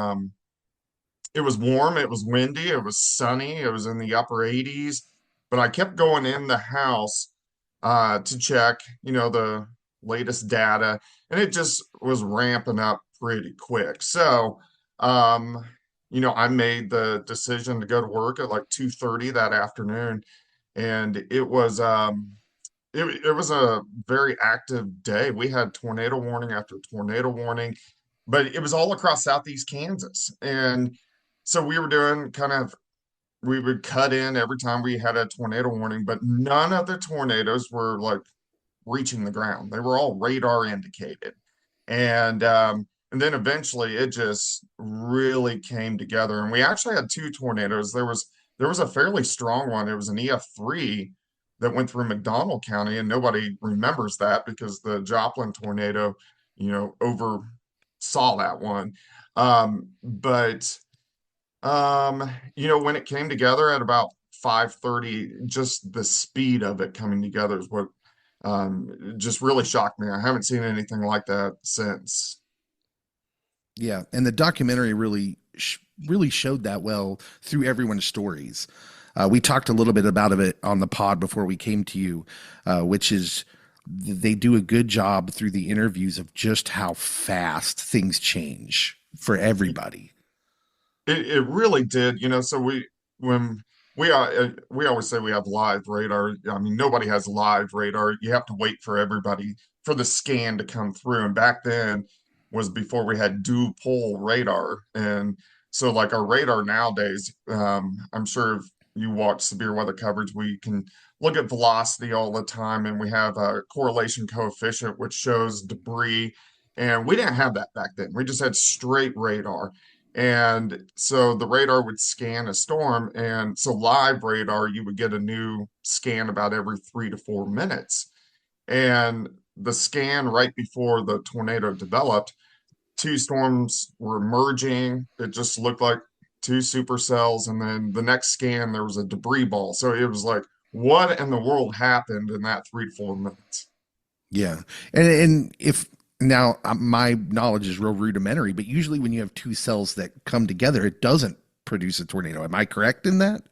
[SPEAKER 4] it was warm, it was windy, it was sunny, it was in the upper 80s, but I kept going in the house to check, the latest data, and it just was ramping up pretty quick. So, um, I made the decision to go to work at like 2:30 that afternoon, and it was a very active day. We had tornado warning after tornado warning, but it was all across southeast Kansas. And so we were doing we would cut in every time we had a tornado warning, but none of the tornadoes were like reaching the ground. They were all radar indicated. And then eventually it just really came together. And we actually had two tornadoes. There was a fairly strong one. It was an EF3 that went through McDonald County, and nobody remembers that because the Joplin tornado, oversaw that one. But when it came together at about 5:30, just the speed of it coming together is what just really shocked me. I haven't seen anything like that since.
[SPEAKER 2] Yeah, and the documentary really showed that well through everyone's stories. We talked a little bit about it on the pod before we came to you, which is they do a good job through the interviews of just how fast things change for everybody.
[SPEAKER 4] It really did, so when we always say we have live radar. I mean, nobody has live radar. You have to wait for everybody for the scan to come through. And back then was before we had dual pole radar. And so like our radar nowadays, I'm sure if you watch severe weather coverage, we can look at velocity all the time, and we have a correlation coefficient which shows debris. And we didn't have that back then. We just had straight radar. And so the radar would scan a storm. And so live radar, you would get a new scan about every 3 to 4 minutes. And the scan right before the tornado developed, two storms were merging. It just looked like two supercells. And then the next scan, there was a debris ball. So it was like, what in the world happened in that 3 to 4 minutes?
[SPEAKER 2] Yeah, and if now my knowledge is real rudimentary, but usually when you have two cells that come together, it doesn't produce a tornado. Am I correct in that?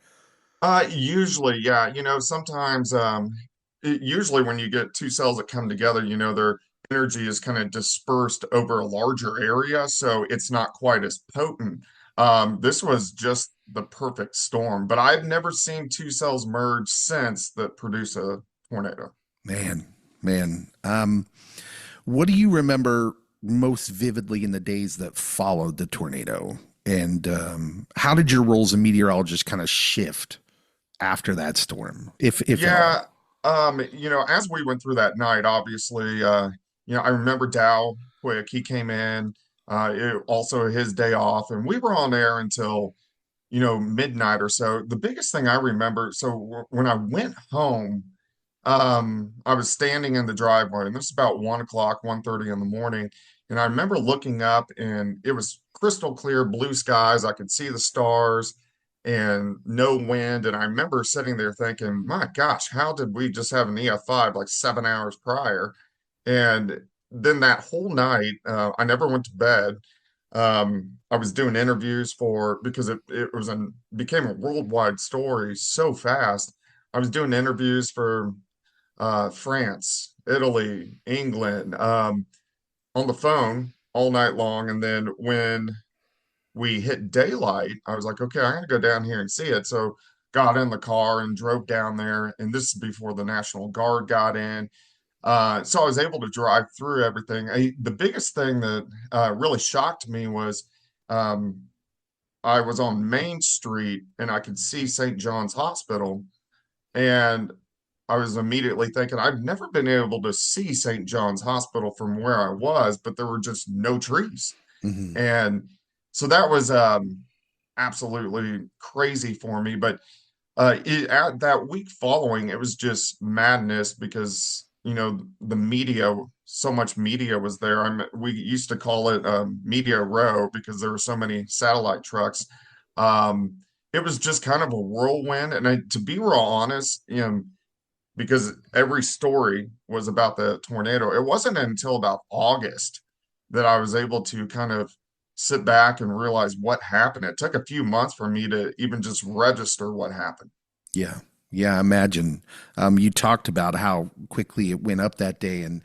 [SPEAKER 4] Usually, yeah. Sometimes usually when you get two cells that come together, their energy is kind of dispersed over a larger area, so it's not quite as potent. This was just the perfect storm, but I've never seen two cells merge since that produce a tornado.
[SPEAKER 2] Man. What do you remember most vividly in the days that followed the tornado? And how did your role as a meteorologist kind of shift after that storm, if at all?
[SPEAKER 4] Yeah, as we went through that night, obviously, I remember Dow quick. He came in, also his day off, and we were on air until, midnight or so. The biggest thing I remember, so when I went home, I was standing in the driveway, and this is about 1 o'clock, 1:30 in the morning. And I remember looking up, and it was crystal clear blue skies. I could see the stars and no wind. And I remember sitting there thinking, my gosh, how did we just have an EF5 like 7 hours prior? And then that whole night, I never went to bed. I was doing interviews because became a worldwide story so fast. I was doing interviews for France, Italy, England, on the phone all night long. And then when we hit daylight, I was like, okay, I'm gonna go down here and see it. So got in the car and drove down there. And this is before the National Guard got in. So I was able to drive through everything. The biggest thing that really shocked me was um, I was on Main Street and I could see St. John's Hospital. And I was immediately thinking, I've never been able to see St. John's Hospital from where I was, but there were just no trees.
[SPEAKER 2] Hmm.
[SPEAKER 4] And so that was absolutely crazy for me. But At that week following, it was just madness because, the media, so much media was there. We used to call it Media Row because there were so many satellite trucks. Um, it was just kind of a whirlwind. And to be real honest, because every story was about the tornado, it wasn't until about August that I was able to kind of sit back and realize what happened. It took a few months for me to even just register what happened.
[SPEAKER 2] Yeah. Yeah, imagine. You talked about how quickly it went up that day, and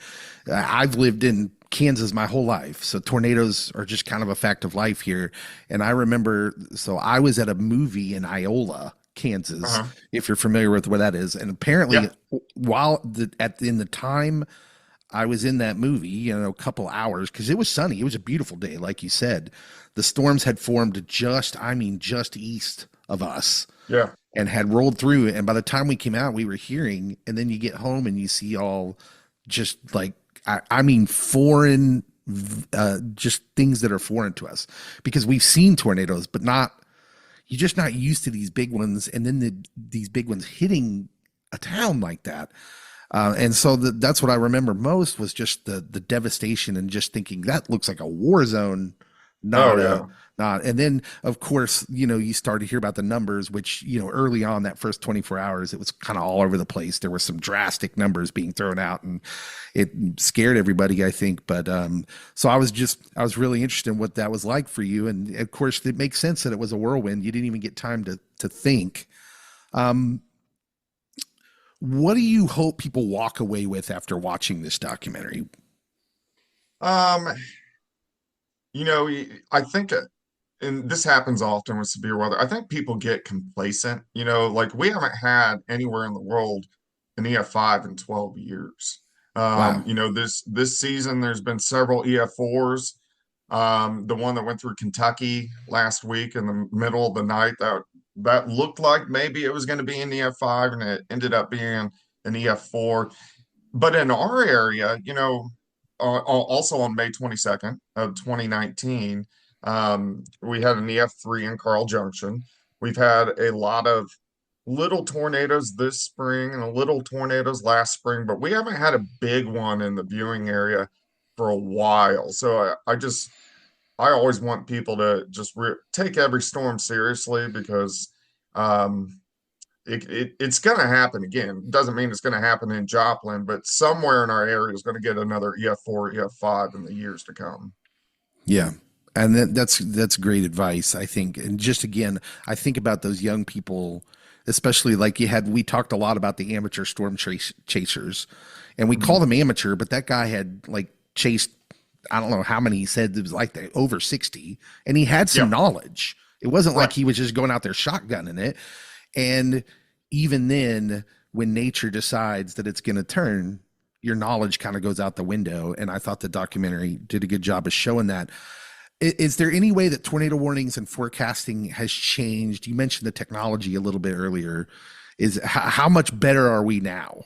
[SPEAKER 2] I've lived in Kansas my whole life, so tornadoes are just kind of a fact of life here. And I remember, so I was at a movie in Iola, Kansas,
[SPEAKER 4] Uh-huh.
[SPEAKER 2] if you're familiar with where that is, and apparently,
[SPEAKER 4] Yeah.
[SPEAKER 2] while in the time I was in that movie, a couple hours, because it was sunny, it was a beautiful day, like you said. The storms had formed just east of us
[SPEAKER 4] Yeah.
[SPEAKER 2] and had rolled through. And by the time we came out, we were hearing, and then you get home and you see all just like, foreign, just things that are foreign to us because we've seen tornadoes, but you're just not used to these big ones. And then these big ones hitting a town like that. And so that's what I remember most was just the devastation and just thinking that looks like a war zone,
[SPEAKER 4] Oh,
[SPEAKER 2] not a
[SPEAKER 4] yeah.
[SPEAKER 2] not. And then of course, you start to hear about the numbers, which early on that first 24 hours, it was kind of all over the place. There were some drastic numbers being thrown out, and it scared everybody, I think. But so I was really interested in what that was like for you, and of course, it makes sense that it was a whirlwind. You didn't even get time to think. Um, what do you hope people walk away with after watching this documentary?
[SPEAKER 4] Um, I think, and this happens often with severe weather, I think people get complacent. Like we haven't had anywhere in the world an EF5 in 12 years.
[SPEAKER 2] Wow.
[SPEAKER 4] This season there's been several EF4s. The one that went through Kentucky last week in the middle of the night, that looked like maybe it was going to be an EF5 and it ended up being an EF4. But in our area, also on May 22nd of 2019, we had an EF3 in Carl Junction. We've had a lot of little tornadoes this spring and a little tornadoes last spring, but we haven't had a big one in the viewing area for a while. So I always want people to just take every storm seriously because um, it's going to happen again. Doesn't mean it's going to happen in Joplin, but somewhere in our area is going to get another EF4, EF5 in the years to come.
[SPEAKER 2] Yeah. And that's great advice, I think. And just again, I think about those young people, especially like we talked a lot about the amateur chasers, and we call
[SPEAKER 4] Mhm.
[SPEAKER 2] them amateur, but that guy had like chased, I don't know how many he said it was like over 60, and he had some
[SPEAKER 4] Yeah,
[SPEAKER 2] knowledge. It wasn't like
[SPEAKER 4] right.
[SPEAKER 2] he was just going out there shotgunning it. And even then, when nature decides that it's going to turn, your knowledge kind of goes out the window. And I thought the documentary did a good job of showing that. Is there any way that tornado warnings and forecasting has changed? You mentioned the technology a little bit earlier. Is how much better are we now?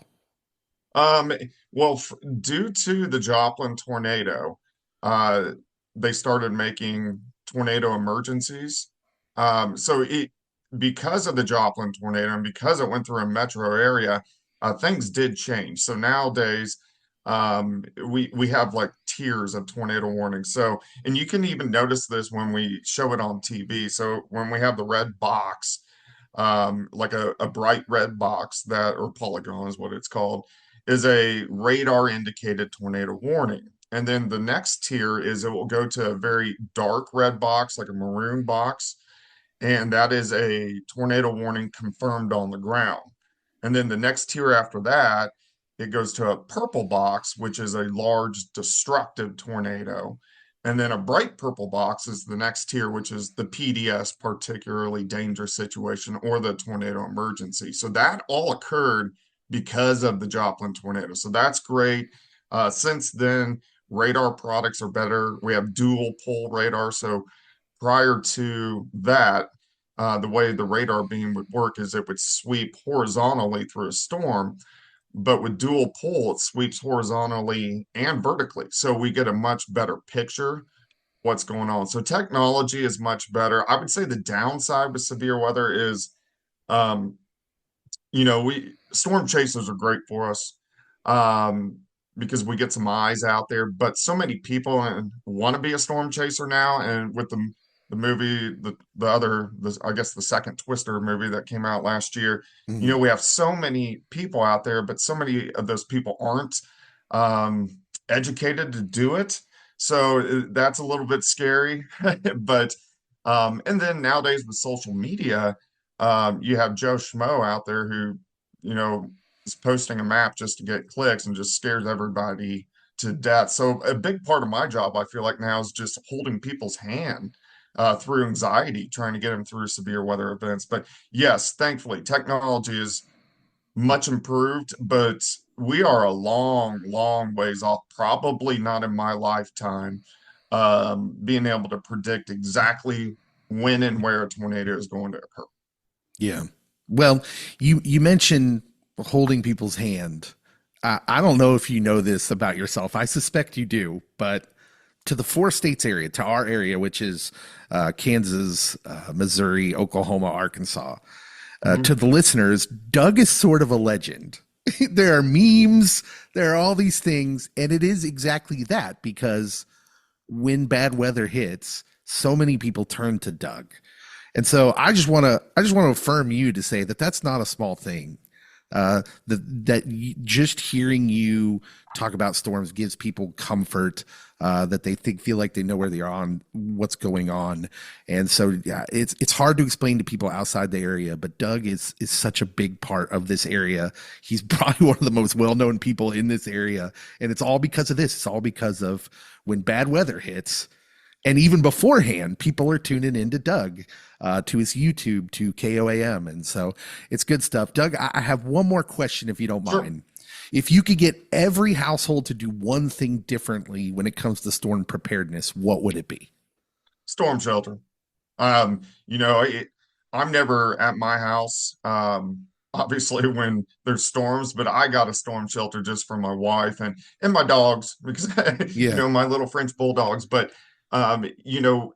[SPEAKER 4] Um, well, due to the Joplin tornado, uh, they started making tornado emergencies. So because of the Joplin tornado and because it went through a metro area, things did change. So nowadays, we have like tiers of tornado warnings. So, and you can even notice this when we show it on TV. So when we have the red box, like a bright red box or polygon is what it's called, is a radar indicated tornado warning. And then the next tier is it will go to a very dark red box, like a maroon box, and that is a tornado warning confirmed on the ground. And then the next tier after that, it goes to a purple box, which is a large destructive tornado. And then a bright purple box is the next tier, which is the PDS, particularly dangerous situation, or the tornado emergency. So that all occurred because of the Joplin tornado. So that's great. Since then, radar products are better. We have dual pole radar. So prior to that, the way the radar beam would work is it would sweep horizontally through a storm, but with dual pole, it sweeps horizontally and vertically. So we get a much better picture what's going on. So technology is much better. I would say the downside with severe weather is we storm chasers are great for us, um, because we get some eyes out there. But so many people want to be a storm chaser now, and with the movie, I guess the second Twister movie that came out last year,
[SPEAKER 2] Mhm.
[SPEAKER 4] we have so many people out there, but so many of those people aren't um, educated to do it. So that's a little bit scary. But and then nowadays with social media, you have Joe Schmo out there who, you know, is posting a map just to get clicks and just scares everybody to death. So a big part of my job, I feel like now, is just holding people's hand through anxiety, trying to get them through severe weather events. But yes, thankfully, technology is much improved, but we are a long, long ways off, probably not in my lifetime, being able to predict exactly when and where a tornado is going to occur.
[SPEAKER 2] Yeah. Well, you mentioned holding people's hand. I don't know if you know this about yourself. I suspect you do, but to the four states area, to our area, which is Kansas, Missouri, Oklahoma, Arkansas, to
[SPEAKER 4] Mhm.
[SPEAKER 2] the listeners, Doug is sort of a legend. There are memes, there are all these things, and it is exactly that because when bad weather hits, so many people turn to Doug. And so I just want to affirm you to say that that's not a small thing. Just hearing you talk about storms gives people comfort, that they feel like they know where they are on what's going on. And so yeah, it's hard to explain to people outside the area, but Doug is such a big part of this area. He's probably one of the most well-known people in this area, and it's all because of this. It's all because of when bad weather hits, and even beforehand, people are tuning into Doug, to his YouTube, to KOAM. And so it's good stuff. Doug, I have one more question, if you don't
[SPEAKER 4] Sure.
[SPEAKER 2] mind. If you could get every household to do one thing differently when it comes to storm preparedness, what would it be?
[SPEAKER 4] Storm shelter. Um, you know, it, I'm never at my house, obviously when there's storms, but I got a storm shelter just for my wife and my dogs because
[SPEAKER 2] Yeah.
[SPEAKER 4] my little French bulldogs. But um, you know,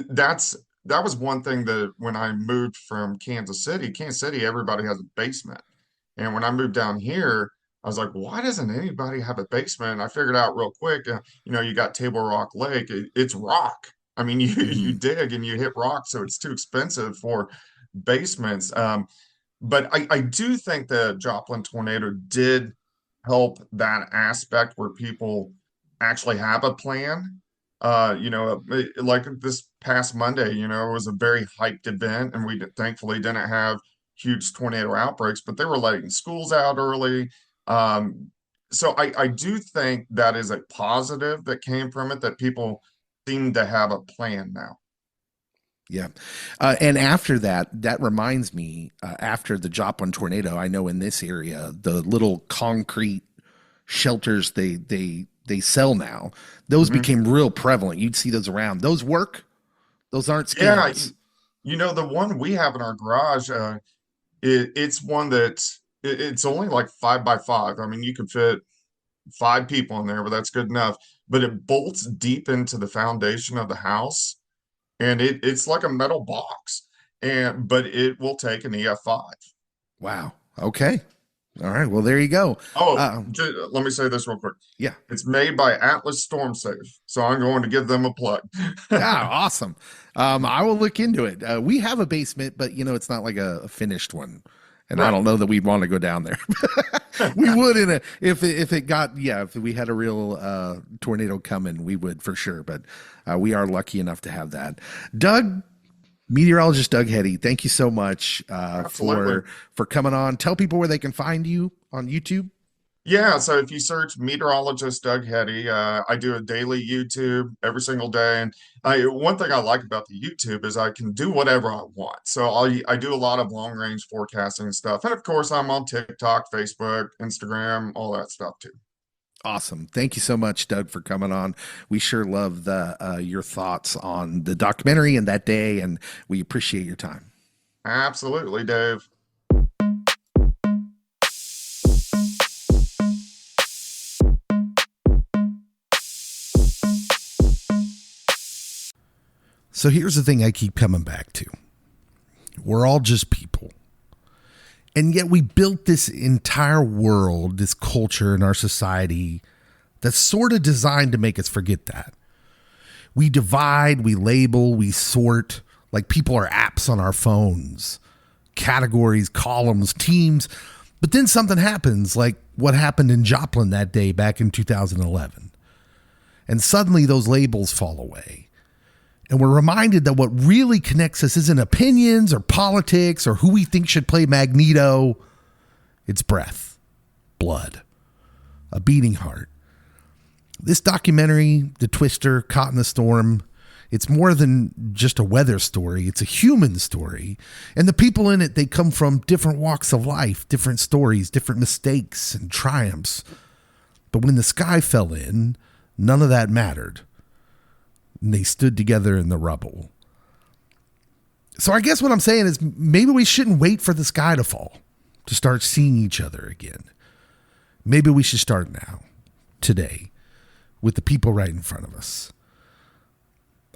[SPEAKER 4] that's that was one thing that when I moved from Kansas City, everybody has a basement. And when I moved down here, I was like, why doesn't anybody have a basement? And I figured out real quick, you got Table Rock Lake, it's rock. I mean, you
[SPEAKER 2] Mhm.
[SPEAKER 4] dig and you hit rock, so it's too expensive for basements. But I do think the Joplin tornado did help that aspect where people actually have a plan. Like this past Monday, it was a very hyped event, and thankfully didn't have huge tornado outbreaks, but they were letting schools out early. So I do think that is a positive that came from it, that people seem to have a plan now.
[SPEAKER 2] Yeah. And after that, that reminds me, after the Joplin tornado, I know in this area, the little concrete shelters they sell now, those
[SPEAKER 4] Mhm.
[SPEAKER 2] became real prevalent. You'd see those around. Those work. Those aren't
[SPEAKER 4] Yeah,
[SPEAKER 2] scams.
[SPEAKER 4] the one we have in our garage, it's one that it's only like 5 by 5. I mean, you could fit 5 people in there, but that's good enough. But it bolts deep into the foundation of the house, and it's like a metal box, but it will take an EF5.
[SPEAKER 2] Wow. Okay. All right. Well, there you go.
[SPEAKER 4] Oh,
[SPEAKER 2] Uh,
[SPEAKER 4] let me say this real quick.
[SPEAKER 2] yeah.
[SPEAKER 4] It's made by Atlas Storm Safe, so I'm going to give them a plug.
[SPEAKER 2] Yeah. Awesome. I will look into it. We have a basement, but it's not like a finished one. And I
[SPEAKER 4] Right.
[SPEAKER 2] don't know that we'd want to go down there. We would if it got, yeah, if we had a real tornado coming, we would for sure. But we are lucky enough to have that. Doug, Meteorologist Doug Heady, thank you so much
[SPEAKER 4] Absolutely.
[SPEAKER 2] for coming on. Tell people where they can find you on YouTube.
[SPEAKER 4] Yeah, so if you search Meteorologist Doug Heady, I do a daily YouTube every single day. And one thing I like about the YouTube is I can do whatever I want. So I do a lot of long range forecasting stuff. And of course, I'm on TikTok, Facebook, Instagram, all that stuff too.
[SPEAKER 2] Awesome. Thank you so much, Doug, for coming on. We sure love the your thoughts on the documentary and that day, and we appreciate your time.
[SPEAKER 4] Absolutely, Dave.
[SPEAKER 2] So here's the thing I keep coming back to. We're all just people. And yet we built this entire world, this culture in our society that's sort of designed to make us forget that. We divide, we label, we sort, like people are apps on our phones, categories, columns, teams. But then something happens, like what happened in Joplin that day back in 2011. And suddenly those labels fall away. And we're reminded that what really connects us isn't opinions or politics or who we think should play Magneto. It's breath, blood, a beating heart. This documentary, The Twister, Caught in the Storm, it's more than just a weather story. It's a human story. And the people in it, they come from different walks of life, different stories, different mistakes and triumphs. But when the sky fell in, none of that mattered. And they stood together in the rubble. So I guess what I'm saying is maybe we shouldn't wait for the sky to fall to start seeing each other again. Maybe we should start now, today, with the people right in front of us.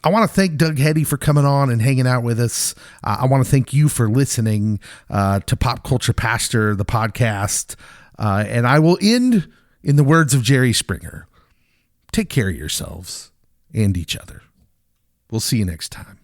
[SPEAKER 2] I want to thank Doug Heady for coming on and hanging out with us. I want to thank you for listening to Pop Culture Pastor, the podcast. And I will end in the words of Jerry Springer. Take care of yourselves and each other. We'll see you next time.